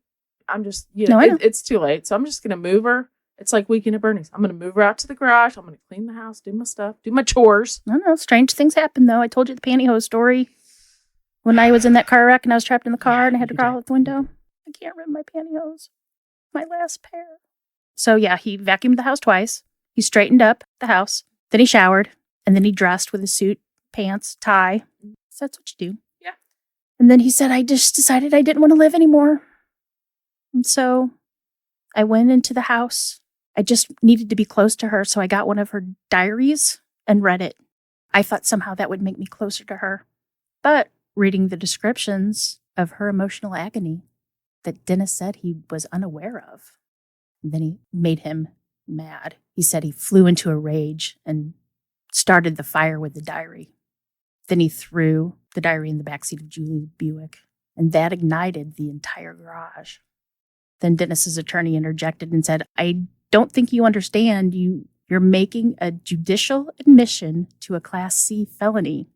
I'm just, it's too late. So I'm just going to move her. It's like Weekend at Bernie's. I'm going to move her out to the garage. I'm going to clean the house, do my stuff, do my chores. No, strange things happen, though. I told you the pantyhose story. When I was in that car wreck and I was trapped in the car and I had to crawl out the window. I can't remember my pantyhose. My last pair. So yeah, he vacuumed the house twice. He straightened up the house. Then he showered. And then he dressed with a suit, pants, tie. So that's what you do. Yeah. And then he said, I just decided I didn't want to live anymore. And so I went into the house. I just needed to be close to her. So I got one of her diaries and read it. I thought somehow that would make me closer to her. But reading the descriptions of her emotional agony that Dennis said he was unaware of, and then he made him mad. He said he flew into a rage and started the fire with the diary. Then he threw the diary in the backseat of Julie's Buick, and that ignited the entire garage. Then Dennis's attorney interjected and said, I don't think you understand. You're making a judicial admission to a Class C felony.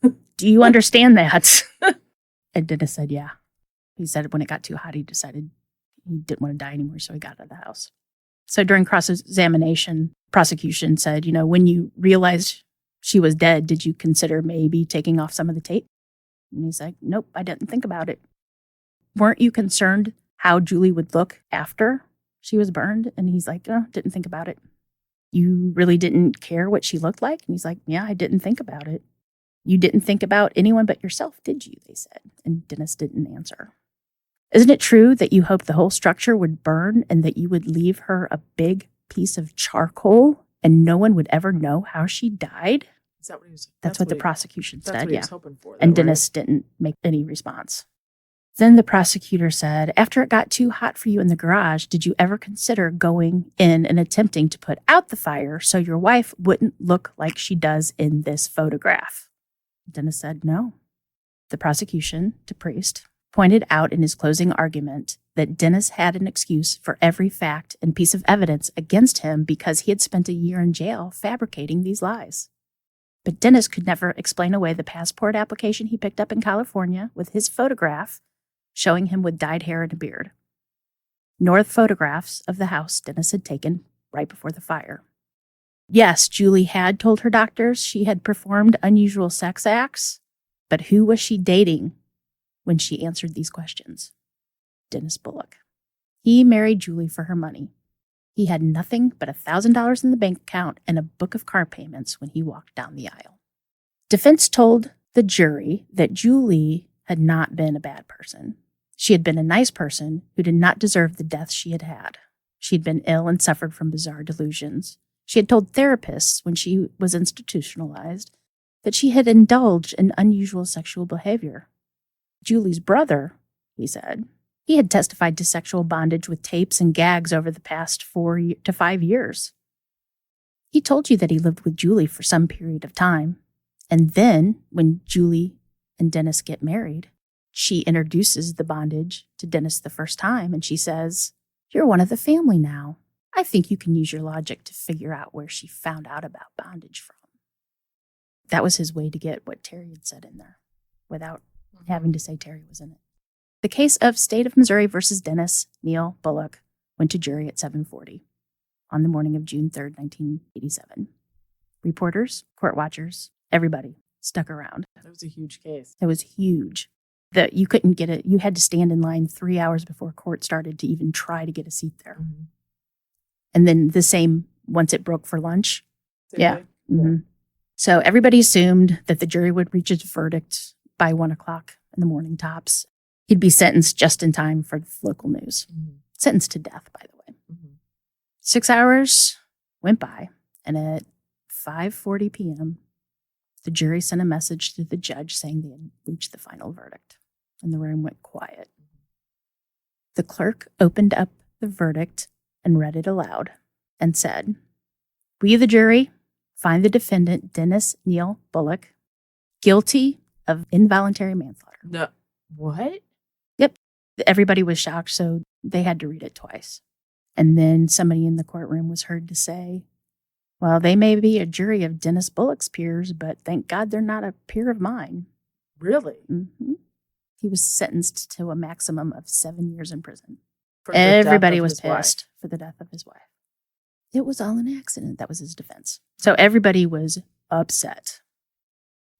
Do you understand that? And Dennis said, yeah. He said when it got too hot, he decided he didn't want to die anymore, so he got out of the house. So during cross-examination, prosecution said, when you realized she was dead, did you consider maybe taking off some of the tape? And he's like, nope, I didn't think about it. Weren't you concerned how Julie would look after she was burned? And he's like, oh, didn't think about it. You really didn't care what she looked like? And he's like, yeah, I didn't think about it. You didn't think about anyone but yourself, did you? They said. And Dennis didn't answer. Isn't it true that you hoped the whole structure would burn and that you would leave her a big piece of charcoal and no one would ever know how she died? Is that what he was? That's what the prosecution said, That's what he was hoping for. And Dennis didn't make any response. Then the prosecutor said, after it got too hot for you in the garage, did you ever consider going in and attempting to put out the fire so your wife wouldn't look like she does in this photograph? Dennis said no. The prosecution, to Priest, pointed out in his closing argument that Dennis had an excuse for every fact and piece of evidence against him because he had spent a year in jail fabricating these lies. But Dennis could never explain away the passport application he picked up in California with his photograph showing him with dyed hair and a beard, nor the photographs of the house Dennis had taken right before the fire. Yes, Julie had told her doctors she had performed unusual sex acts, but who was she dating when she answered these questions? Dennis Bullock. He married Julie for her money. He had nothing but $1,000 in the bank account and a book of car payments when he walked down the aisle. Defense told the jury that Julie had not been a bad person. She had been a nice person who did not deserve the death she had had. She had been ill and suffered from bizarre delusions. She had told therapists when she was institutionalized that she had indulged in unusual sexual behavior. Julie's brother, he said, he had testified to sexual bondage with tapes and gags over the past 4 to 5 years. He told you that he lived with Julie for some period of time. And then, when Julie and Dennis get married, she introduces the bondage to Dennis the first time, and she says, "You're one of the family now. I think you can use your logic to figure out where she found out about bondage from." That was his way to get what Terry had said in there without having to say Terry was in it. The case of State of Missouri versus Dennis Neal Bullock went to jury at 7:40 on the morning of June 3rd, 1987. Reporters, court watchers, everybody stuck around. That was a huge case. It was huge. You couldn't get it. You had to stand in line 3 hours before court started to even try to get a seat there. Mm-hmm. And then the same once it broke for lunch. Yeah. Mm-hmm. So everybody assumed that the jury would reach its verdict by 1 o'clock in the morning tops. He'd be sentenced just in time for the local news. Mm-hmm. Sentenced to death, by the way. Mm-hmm. 6 hours went by, and at 5:40 p.m., the jury sent a message to the judge saying they had reached the final verdict, and the room went quiet. The clerk opened up the verdict and read it aloud and said, "We, the jury, find the defendant, Dennis Neal Bullock, guilty of involuntary manslaughter." No. What? Yep. Everybody was shocked, so they had to read it twice. And then somebody in the courtroom was heard to say, "Well, they may be a jury of Dennis Bullock's peers, but thank God they're not a peer of mine." Really? Mm-hmm. He was sentenced to a maximum of 7 years in prison. Everybody was pissed for the death of his wife. It was all an accident. That was his defense. So everybody was upset.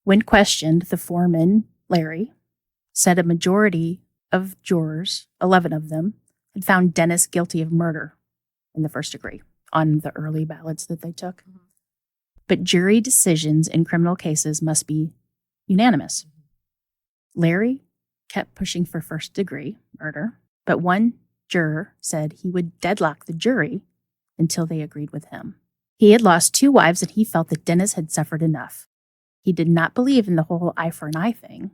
When questioned, the foreman, Larry, said a majority of jurors, 11 of them, had found Dennis guilty of murder in the first degree. on the early ballots that they took. Mhm. But jury decisions in criminal cases must be unanimous. Larry kept pushing for first-degree murder, but one juror said he would deadlock the jury until they agreed with him. He had lost 2 wives and he felt that Dennis had suffered enough. He did not believe in the whole eye for an eye thing,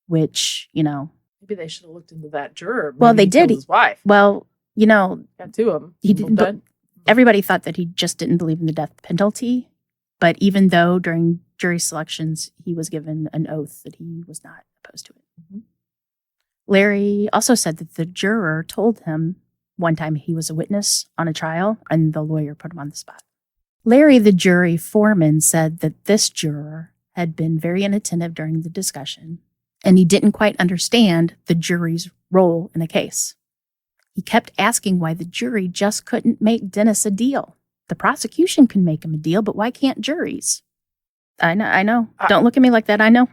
which, Maybe they should have looked into that juror. Well, Maybe they he killed did. His wife. Well, Got 2 of them. he didn't. Everybody thought that he just didn't believe in the death penalty. But even though during jury selections, he was given an oath that he was not opposed to it. Mhm. Larry also said that the juror told him one time he was a witness on a trial and the lawyer put him on the spot. Larry, the jury foreman, said that this juror had been very inattentive during the discussion and he didn't quite understand the jury's role in a case. He kept asking why the jury just couldn't make Dennis a deal. The prosecution can make him a deal, but why can't juries? I know. Don't look at me like that. I know.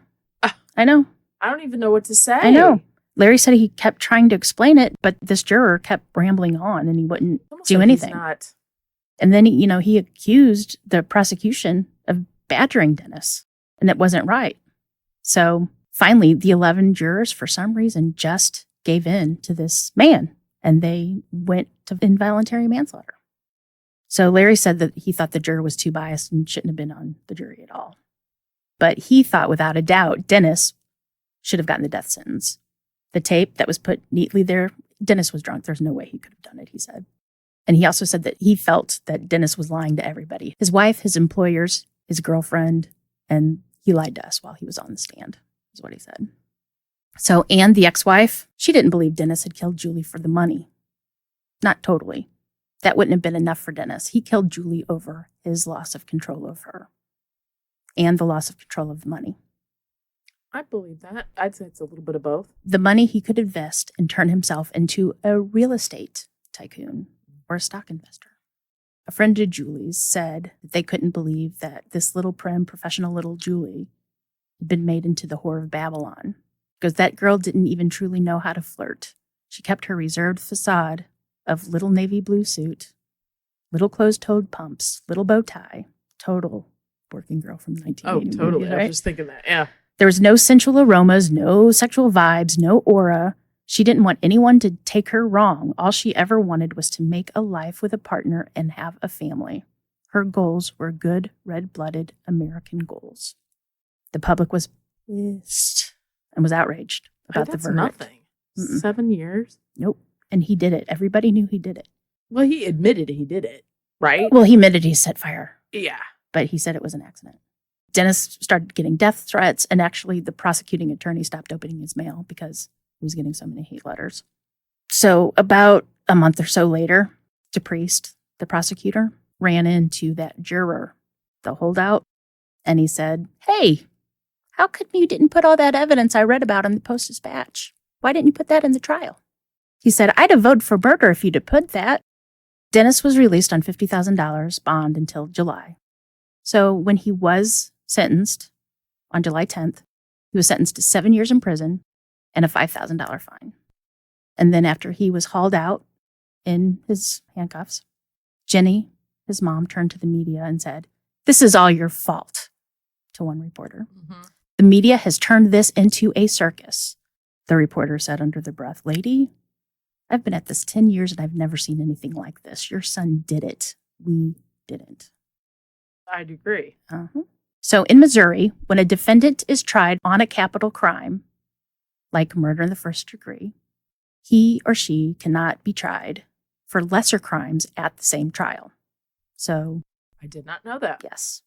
I know. I don't even know what to say. I know. Larry said he kept trying to explain it, but this juror kept rambling on and he wouldn't Almost do like anything. He's not. And then, he accused the prosecution of badgering Dennis, and it wasn't right. So finally, the 11 jurors, for some reason, just gave in to this man, and they went to involuntary manslaughter. So Larry said that he thought the juror was too biased and shouldn't have been on the jury at all. But he thought, without a doubt, Dennis should have gotten the death sentence. The tape that was put neatly there, Dennis was drunk. There's no way he could have done it, he said. And he also said that he felt that Dennis was lying to everybody. His wife, his employers, his girlfriend, and he lied to us while he was on the stand, is what he said. So Anne, the ex-wife, she didn't believe Dennis had killed Julie for the money. Not totally. That wouldn't have been enough for Dennis. He killed Julie over his loss of control of her and the loss of control of the money. I believe that. I'd say it's a little bit of both. The money he could invest and turn himself into a real estate tycoon or a stock investor. A friend of Julie's said that they couldn't believe that this little prim, professional little Julie had been made into the whore of Babylon, because that girl didn't even truly know how to flirt. She kept her reserved facade of little navy blue suit, little closed-toed pumps, little bow tie, total working girl from the 1980s. Oh, totally. Movies, right? I was just thinking that. Yeah. There was no sensual aromas, no sexual vibes, no aura. She didn't want anyone to take her wrong. All she ever wanted was to make a life with a partner and have a family. Her goals were good, red-blooded American goals. The public was pissed and was outraged about the That's verdict. nothing. Mm-mm. 7 years? Nope. And he did it. Everybody knew he did it. Well, he admitted he did it, right? Well, he admitted he set fire, Yeah. but he said it was an accident. Dennis started getting death threats, and actually the prosecuting attorney stopped opening his mail because he was getting so many hate letters. So about a month or so later, DePriest, the prosecutor, ran into that juror, the holdout, and he said, "Hey, how come you didn't put all that evidence I read about in the Post-Dispatch? Why didn't you put that in the trial?" He said, "I'd have voted for murder if you'd have put that." Dennis was released on $50,000 bond until July. So when he was sentenced on July 10th, he was sentenced to 7 years in prison and a $5,000 fine. And then after he was hauled out in his handcuffs, Jenny, his mom, turned to the media and said, "This is all your fault," to one reporter. Mm-hmm. "The media has turned this into a circus." The reporter said under their breath, "Lady, I've been at this 10 years and I've never seen anything like this. Your son did it. We didn't." I'd agree. Uh-huh. So in Missouri, when a defendant is tried on a capital crime, like murder in the first degree, he or she cannot be tried for lesser crimes at the same trial. So, I did not know that. yes.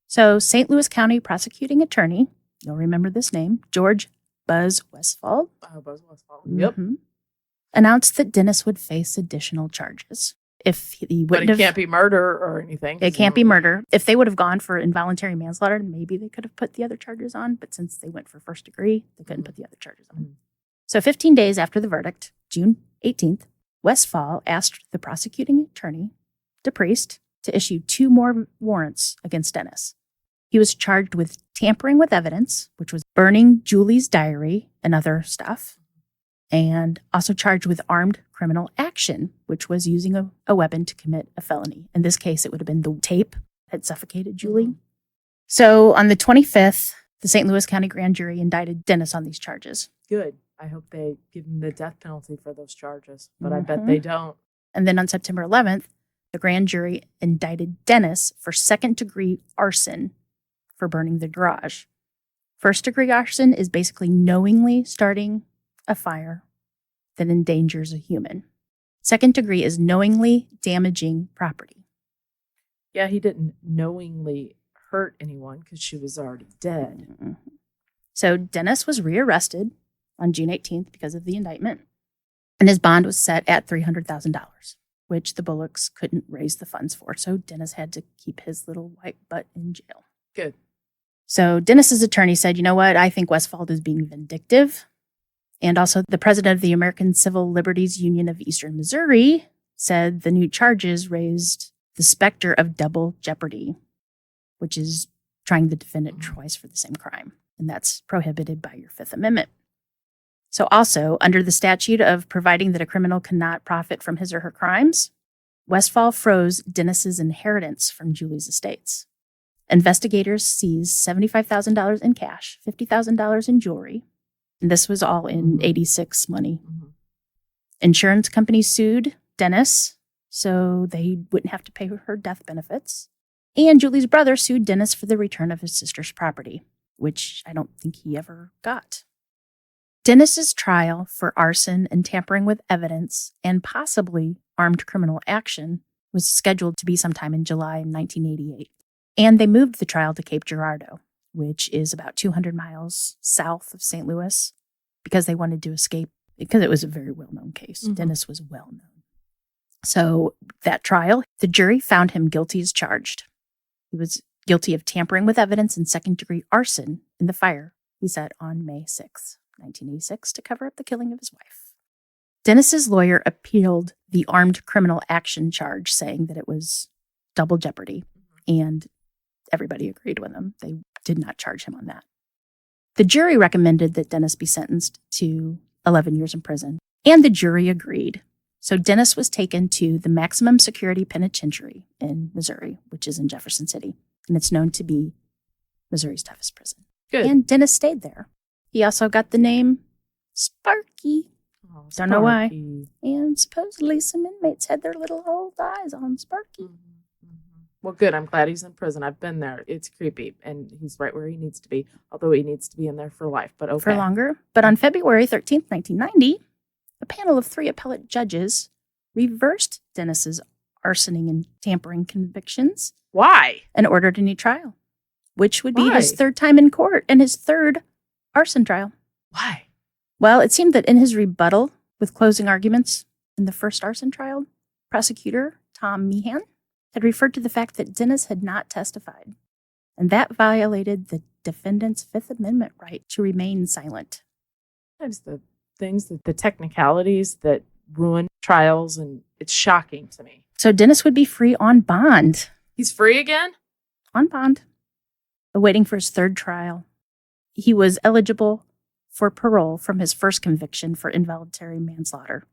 So St. Louis County prosecuting attorney, you'll remember this name, George Buzz Westfall, Buzz Westfall. Yep. announced that Dennis would face additional charges. If he But wouldn't it can't be murder or anything. It can't be murder. If they would have gone for involuntary manslaughter, maybe they could have put the other charges on. But since they went for first degree, they couldn't put the other charges on. Mhm. So 15 days after the verdict, June 18th, Westfall asked the prosecuting attorney, DePriest, to issue 2 more warrants against Dennis. He was charged with tampering with evidence, which was burning Julie's diary and other stuff, and also charged with armed criminal action, which was using a weapon to commit a felony. In this case, it would have been the tape that suffocated Julie. Mm-hmm. So on the 25th, the St. Louis County Grand Jury indicted Dennis on these charges. Good. I hope they give him the death penalty for those charges, but I bet they don't. And then on September 11th, the grand jury indicted Dennis for second-degree arson for burning the garage. First-degree arson is basically knowingly starting a fire that endangers a human. Second degree is knowingly damaging property. Yeah, he didn't knowingly hurt anyone because she was already dead. Mm-hmm. So Dennis was rearrested on June 18th because of the indictment, and his bond was set at $300,000, which the Bullocks couldn't raise the funds for. So Dennis had to keep his little white butt in jail. Good. So Dennis's attorney said, you know what, I think Westfall is being vindictive. And also the president of the American Civil Liberties Union of Eastern Missouri said the new charges raised the specter of double jeopardy, which is trying the defendant twice for the same crime. And that's prohibited by your Fifth Amendment. So also, under the statute of providing that a criminal cannot profit from his or her crimes, Westfall froze Dennis's inheritance from Julie's estates. Investigators seized $75,000 in cash, $50,000 in jewelry, and this was all in 86 money. Mm-hmm. Insurance companies sued Dennis so they wouldn't have to pay her death benefits. And Julie's brother sued Dennis for the return of his sister's property, which I don't think he ever got. Dennis's trial for arson and tampering with evidence and possibly armed criminal action was scheduled to be sometime in July 1988. And they moved the trial to Cape Girardeau, which is about 200 miles south of St. Louis, because they wanted to escape, because it was a very well-known case. Mm-hmm. Dennis was well-known. So that trial, the jury found him guilty as charged. He was guilty of tampering with evidence and second-degree arson in the fire he set on May 6, 1986, to cover up the killing of his wife. Dennis's lawyer appealed the armed criminal action charge, saying that it was double jeopardy, and everybody agreed with him. They did not charge him on that. The jury recommended that Dennis be sentenced to 11 years in prison, and the jury agreed. So Dennis was taken to the maximum security penitentiary in Missouri, which is in Jefferson City, and it's known to be Missouri's toughest prison. Good. And Dennis stayed there. He also got the name Sparky. Oh, Don't know why. Sparky. And supposedly some inmates had their little old eyes on Sparky. Mm-hmm. Well, good. I'm glad he's in prison. I've been there. It's creepy, and he's right where he needs to be, although he needs to be in there for life, but okay. For longer. But on February 13th, 1990, a panel of 3 appellate judges reversed Dennis's arsoning and tampering convictions. Why? And ordered a new trial, which would be Why? his third time in court and his third arson trial. Why? Well, it seemed that in his rebuttal with closing arguments in the first arson trial, prosecutor Tom Meehan had referred to the fact that Dennis had not testified, and that violated the defendant's Fifth Amendment right to remain silent. Sometimes the things, the technicalities that ruin trials, and it's shocking to me. So Dennis would be free on bond. He's free again? On bond, awaiting for his third trial. He was eligible for parole from his first conviction for involuntary manslaughter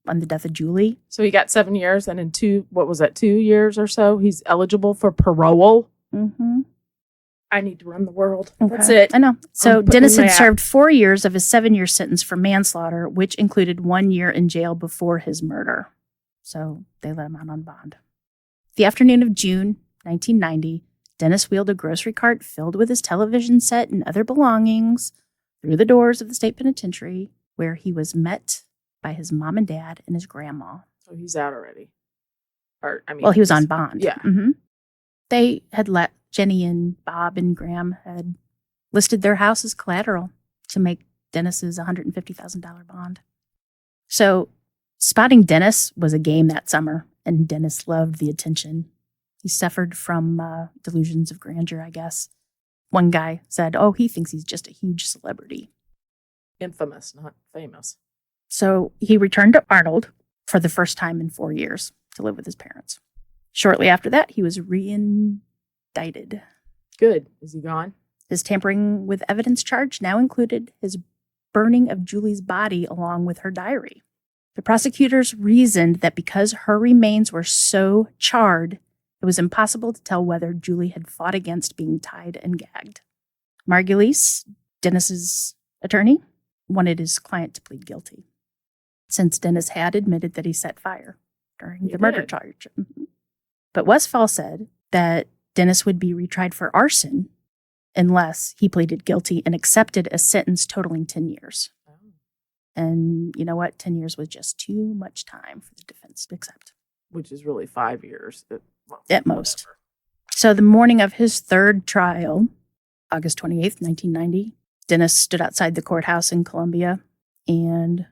on the death of Julie. So he got 7 years, and in 2 years or so, he's eligible for parole? Mm-hmm. I need to run the world. Okay. That's it. I know. So putting Dennis had that- served 4 years of his 7-year sentence for manslaughter, which included 1 year in jail before his murder. So they let him out on bond. The afternoon of June 1990, Dennis wheeled a grocery cart filled with his television set and other belongings through the doors of the state penitentiary, where he was met by his mom and dad and his grandma. So he's out already. Well, he was on bond. Yeah. Mm-hmm. They had let Jenny and Bob and Graham had listed their house as collateral to make Dennis's $150,000 bond. So spotting Dennis was a game that summer, and Dennis loved the attention. He suffered from delusions of grandeur, I guess. One guy said, he thinks he's just a huge celebrity. Infamous, not famous. So he returned to Arnold for the first time in 4 years to live with his parents. Shortly after that, he was reindicted. Good. Is he gone? His tampering with evidence charge now included his burning of Julie's body along with her diary. The prosecutors reasoned that because her remains were so charred, it was impossible to tell whether Julie had fought against being tied and gagged. Margulies, Dennis's attorney, wanted his client to plead guilty, since Dennis had admitted that he set fire during the murder charge. But Westphal said that Dennis would be retried for arson unless he pleaded guilty and accepted a sentence totaling 10 years. And you know what? 10 years was just too much time for the defense to accept. Which is really 5 years. At most. So the morning of his third trial, August 28th, 1990, Dennis stood outside the courthouse in Columbia, and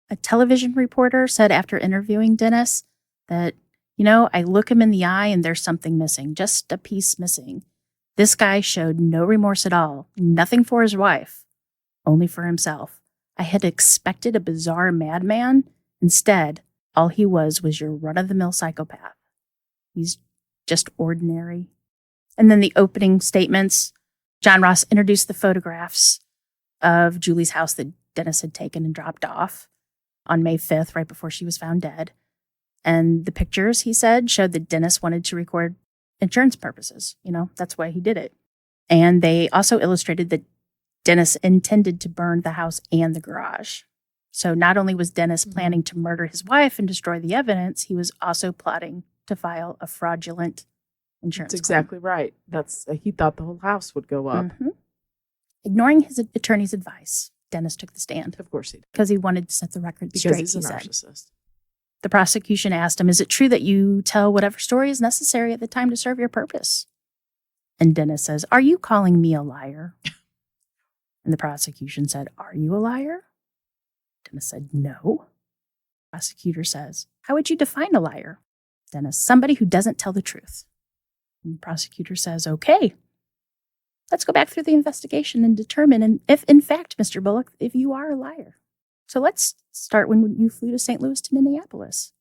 a television reporter said after interviewing Dennis that, I look him in the eye and there's something missing, just a piece missing. This guy showed no remorse at all, nothing for his wife, only for himself. I had expected a bizarre madman. Instead, all he was your run-of-the-mill psychopath. He's just ordinary. And then the opening statements, John Ross introduced the photographs of Julie's house that Dennis had taken and dropped off on May 5th, right before she was found dead. And the pictures, he said, showed that Dennis wanted to record insurance purposes. That's why he did it. And they also illustrated that Dennis intended to burn the house and the garage. So not only was Dennis planning to murder his wife and destroy the evidence, he was also plotting to file a fraudulent insurance claim. That's exactly right. He thought the whole house would go up. Mm-hmm. Ignoring his attorney's advice, Dennis took the stand. Of course he did. Because he wanted to set the record straight, because he's a narcissist. The prosecution asked him, is it true that you tell whatever story is necessary at the time to serve your purpose? And Dennis says, are you calling me a liar? And the prosecution said, are you a liar? Dennis said, no. The prosecutor says, how would you define a liar? Dennis, somebody who doesn't tell the truth. And the prosecutor says, okay, let's go back through the investigation and determine if, in fact, Mr. Bullock, if you are a liar. So let's start when you flew to St. Louis to Minneapolis.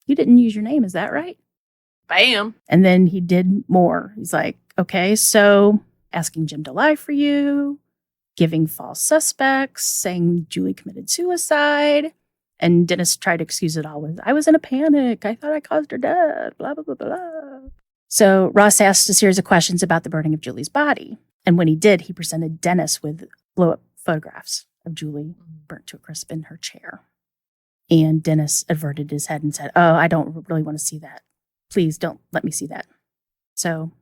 You didn't use your name, is that right? Bam. And then he did more. He's like, okay, so asking Jim to lie for you, giving false suspects, saying Julie committed suicide. And Dennis tried to excuse it all with, I was in a panic. I thought I caused her death, blah, blah, blah, blah. So Ross asked a series of questions about the burning of Julie's body. And when he did, he presented Dennis with blow-up photographs of Julie burnt to a crisp in her chair. And Dennis averted his head and said, oh, I don't really want to see that. Please don't let me see that. So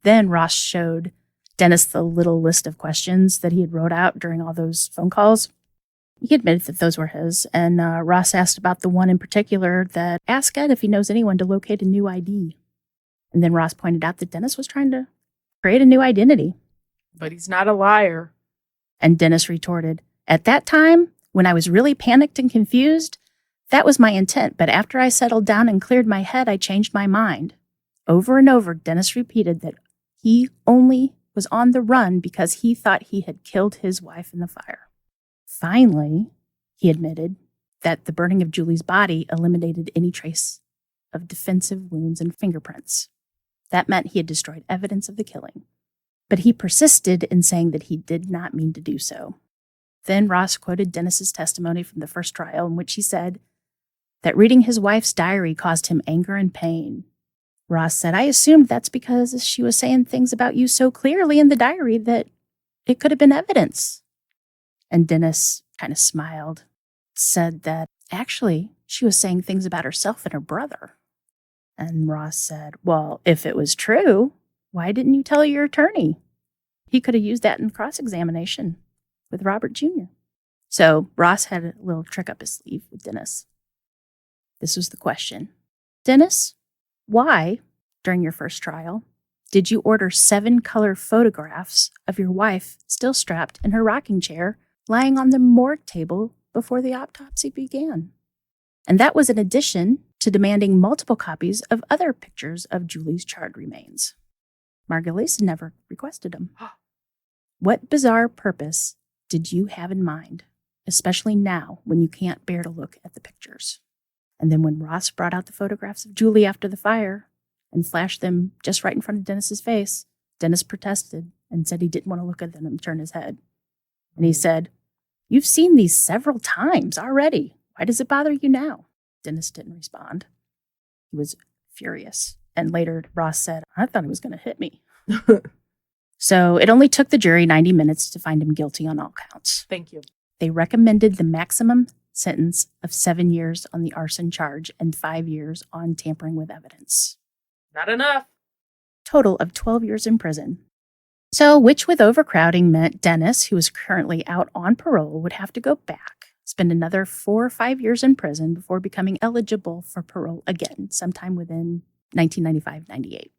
then Ross showed Dennis the little list of questions that he had wrote out during all those phone calls. He admitted that those were his, and Ross asked about the one in particular that asked Ed if he knows anyone to locate a new ID. And then Ross pointed out that Dennis was trying to create a new identity. But he's not a liar. And Dennis retorted, at that time, when I was really panicked and confused, that was my intent, but after I settled down and cleared my head, I changed my mind. Over and over, Dennis repeated that he only was on the run because he thought he had killed his wife in the fire. Finally, he admitted that the burning of Julie's body eliminated any trace of defensive wounds and fingerprints. That meant he had destroyed evidence of the killing. But he persisted in saying that he did not mean to do so. Then Ross quoted Dennis's testimony from the first trial in which he said that reading his wife's diary caused him anger and pain. Ross said, I assumed that's because she was saying things about you so clearly in the diary that it could have been evidence. And Dennis kind of smiled, said that actually she was saying things about herself and her brother. And Ross said, well, if it was true, why didn't you tell your attorney? He could have used that in cross-examination with Robert Jr. So Ross had a little trick up his sleeve with Dennis. This was the question. Dennis, why, during your first trial, did you order 7 color photographs of your wife still strapped in her rocking chair, lying on the morgue table before the autopsy began? And that was in addition to demanding multiple copies of other pictures of Julie's charred remains. Margulies never requested them. What bizarre purpose did you have in mind, especially now when you can't bear to look at the pictures? And then when Ross brought out the photographs of Julie after the fire and flashed them just right in front of Dennis's face, Dennis protested and said he didn't want to look at them and turn his head. And he said, You've seen these several times already. Why does it bother you now? Dennis didn't respond. He was furious. And later, Ross said, I thought he was going to hit me. So it only took the jury 90 minutes to find him guilty on all counts. Thank you. They recommended the maximum sentence of 7 years on the arson charge and 5 years on tampering with evidence. Not enough. Total of 12 years in prison. So, which with overcrowding meant Dennis, who was currently out on parole, would have to go back, spend another 4 or 5 years in prison before becoming eligible for parole again, sometime within 1995-98.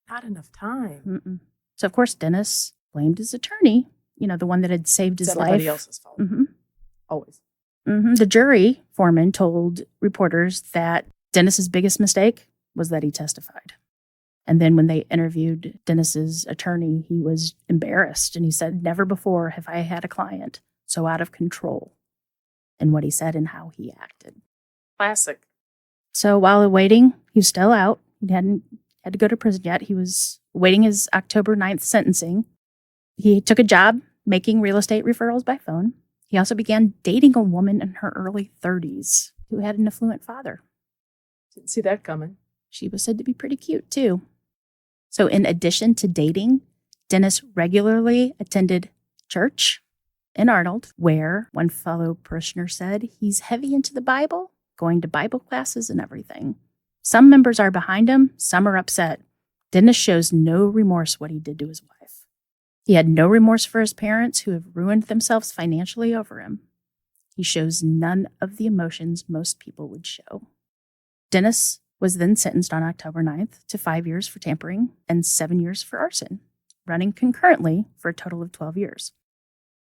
Not enough time. Mm-mm. So, of course, Dennis blamed his attorney, the one that had saved his life. Everybody else's fault. Mm-hmm. Always. Mm-hmm. The jury foreman told reporters that Dennis's biggest mistake was that he testified. And then when they interviewed Dennis's attorney, he was embarrassed. And he said, never before have I had a client so out of control in what he said and how he acted. Classic. So while awaiting, he was still out. He hadn't had to go to prison yet. He was awaiting his October 9th sentencing. He took a job making real estate referrals by phone. He also began dating a woman in her early 30s who had an affluent father. Didn't see that coming. She was said to be pretty cute, too. So in addition to dating, Dennis regularly attended church in Arnold, where one fellow parishioner said he's heavy into the Bible, going to Bible classes and everything. Some members are behind him, some are upset. Dennis shows no remorse what he did to his wife. He had no remorse for his parents who have ruined themselves financially over him. He shows none of the emotions most people would show. Dennis was then sentenced on October 9th to 5 years for tampering and 7 years for arson, running concurrently for a total of 12 years.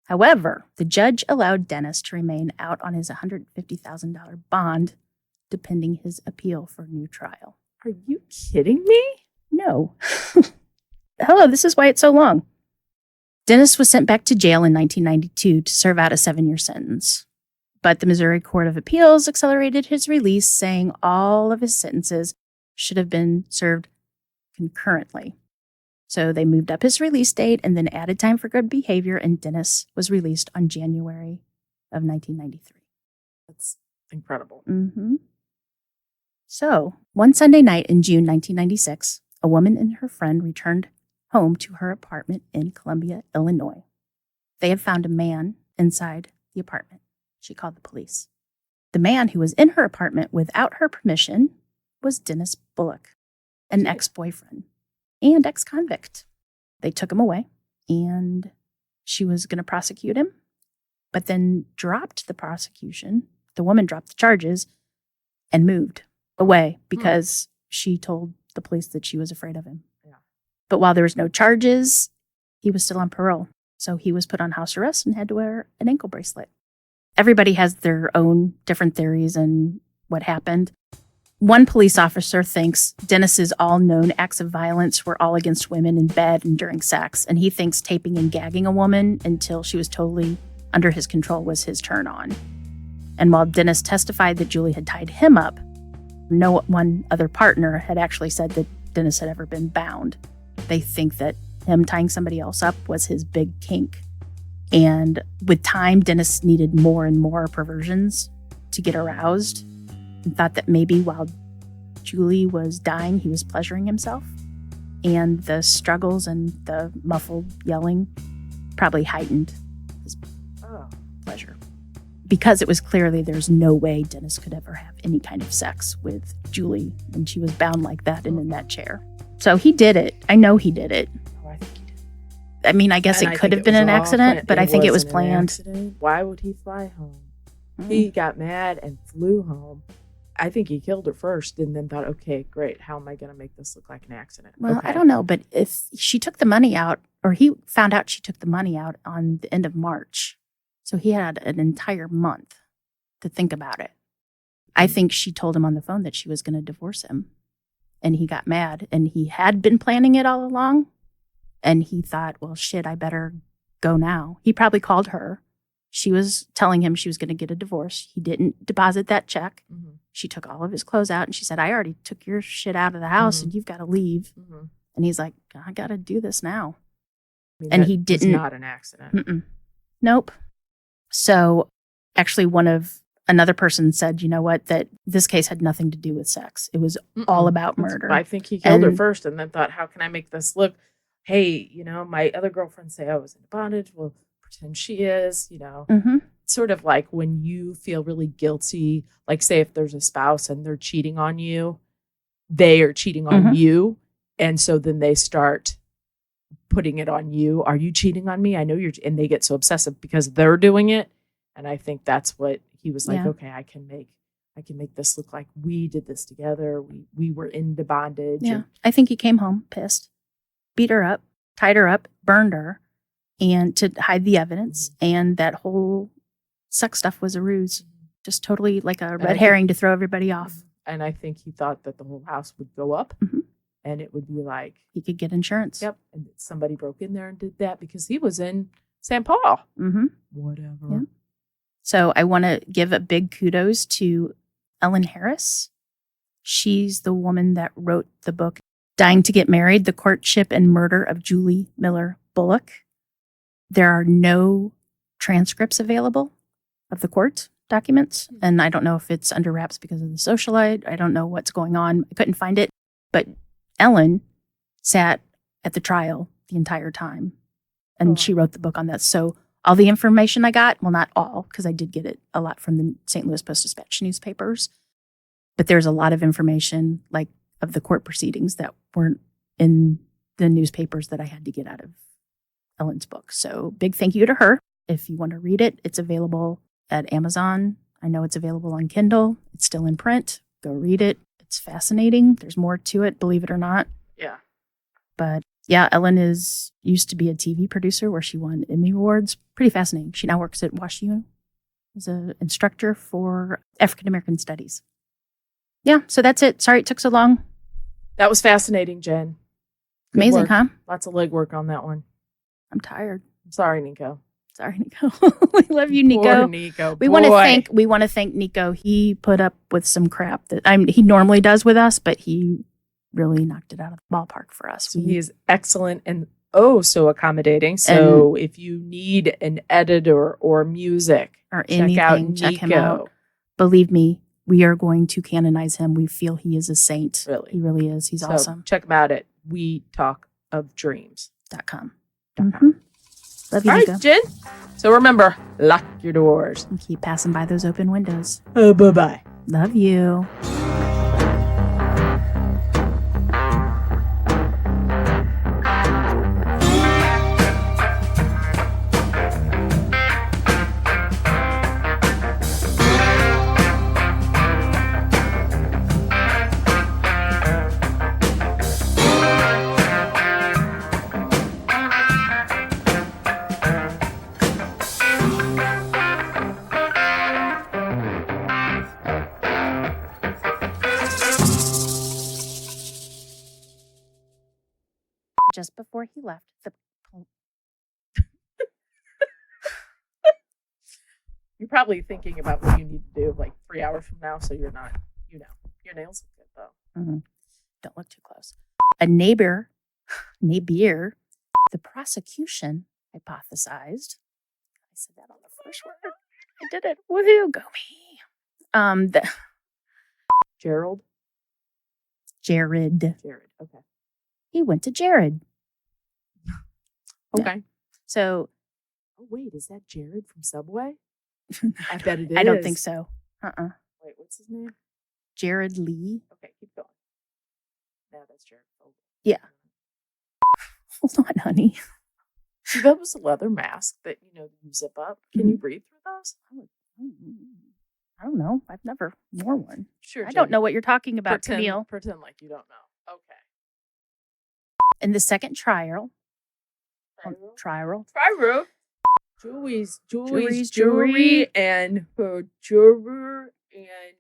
However, the judge allowed Dennis to remain out on his $150,000 bond, depending his appeal for a new trial. Are you kidding me? No. Hello, this is why it's so long. Dennis was sent back to jail in 1992 to serve out a 7-year sentence. But the Missouri Court of Appeals accelerated his release, saying all of his sentences should have been served concurrently. So they moved up his release date and then added time for good behavior, and Dennis was released on January of 1993. That's incredible. Mm-hmm. So, one Sunday night in June 1996, a woman and her friend returned home to her apartment in Columbia, Illinois. They had found a man inside the apartment. She called the police. The man who was in her apartment without her permission was Dennis Bullock, an ex-boyfriend and ex-convict. They took him away, and she was going to prosecute him, but then dropped the prosecution. The woman dropped the charges and moved away because she told the police that she was afraid of him. Yeah. But while there was no charges, he was still on parole. So he was put on house arrest and had to wear an ankle bracelet. Everybody has their own different theories on what happened. One police officer thinks Dennis's all known acts of violence were all against women in bed and during sex, and he thinks taping and gagging a woman until she was totally under his control was his turn on. And while Dennis testified that Julie had tied him up, no one other partner had actually said that Dennis had ever been bound. They think that him tying somebody else up was his big kink. And with time, Dennis needed more and more perversions to get aroused, and thought that maybe while Julie was dying, he was pleasuring himself. And the struggles and the muffled yelling probably heightened his pleasure. Because it was clearly there's no way Dennis could ever have any kind of sex with Julie when she was bound like that and in that chair. So he did it. I know he did it. Oh, I think he did. I mean, I guess it could have been an accident, but I think it was planned. Why would he fly home? He got mad and flew home. I think he killed her first and then thought, okay, great. How am I going to make this look like an accident? Well, okay. I don't know, but if she took the money out, or he found out she took the money out on the end of March, so he had an entire month to think about it. I think she told him on the phone that she was going to divorce him, and he got mad, and he had been planning it all along, and he thought, well, shit, I better go now. He probably called her. She was telling him she was going to get a divorce. He didn't deposit that check. Mm-hmm. She took all of his clothes out, and she said, I already took your shit out of the house, and you've got to leave. Mm-hmm. And he's like, I got to do this now. I mean, and he didn't. It's not an accident. Nope. So actually another person said, you know what, that this case had nothing to do with sex. It was all about murder. I think he killed her first and then thought, how can I make this look? Hey, my other girlfriends say I was in bondage. Well, pretend she is, Sort of like when you feel really guilty, like say if there's a spouse and they're cheating on you, they are cheating on you. And so then they start putting it on you. Are you cheating on me? I know and they get so obsessive because they're doing it. And I think that's what he was like, okay, I can make this look like we did this together. We were into bondage. Yeah. I think he came home pissed, beat her up, tied her up, burned her, and to hide the evidence. And that whole sex stuff was a ruse. Just totally like a red herring to throw everybody off. And I think he thought that the whole house would go up and it would be like he could get insurance. Yep. And somebody broke in there and did that because he was in St. Paul. Whatever. Yeah. So I want to give a big kudos to Ellen Harris. She's the woman that wrote the book, Dying to Get Married, The Courtship and Murder of Julie Miller Bullock. There are no transcripts available of the court documents. And I don't know if it's under wraps because of the socialite. I don't know what's going on. I couldn't find it. But Ellen sat at the trial the entire time. And she wrote the book on that. So all the information I got, well, not all, because I did get it a lot from the St. Louis Post-Dispatch newspapers. But there's a lot of information, like of the court proceedings that weren't in the newspapers that I had to get out of Ellen's book. So big thank you to her. If you want to read it, it's available at Amazon. I know it's available on Kindle. It's still in print. Go read it. It's fascinating. There's more to it, believe it or not. Yeah. But yeah, Ellen used to be a TV producer where she won Emmy Awards. Pretty fascinating. She now works at WashU as an instructor for African American Studies. Yeah, so that's it. Sorry it took so long. That was fascinating, Jen. Good Amazing, work. huh? Lots of legwork on that one. I'm tired. I'm sorry, Nico. Sorry, Nico. We love you, Nico. Poor Nico. We want to thank Nico. He put up with some crap that he normally does with us, but he really knocked it out of the ballpark for us. So he is excellent and so accommodating. So if you need an editor or music or anything, check him out. Believe me, we are going to canonize him. We feel he is a saint. Really? He really is. He's awesome. Check him out at wetalkofdreams.com. Love you, All Nico. right, Jen. So remember, lock your doors. And keep passing by those open windows. Bye-bye. Love you. Just before he left, You're probably thinking about what you need to do like 3 hours from now, so you're not, your nails look good though. Don't look too close. A neighbor, the prosecution hypothesized. I said that on the first word. I did it. Woohoo, go me. Jared. Okay. He went to Jared. Okay. Yeah. So. Oh, wait, is that Jared from Subway? I bet it is. I don't think so. Wait, what's his name? Jared Lee. Okay, keep going. No, that's Jared. Yeah. Hold on, honey. See, that was a leather mask that, you zip up. Can you breathe through those? I don't know. I've never worn one. Sure. I don't know what you're talking about, Camille. Pretend like you don't know. Okay. In the second trial. Julie's jewelry and her juror and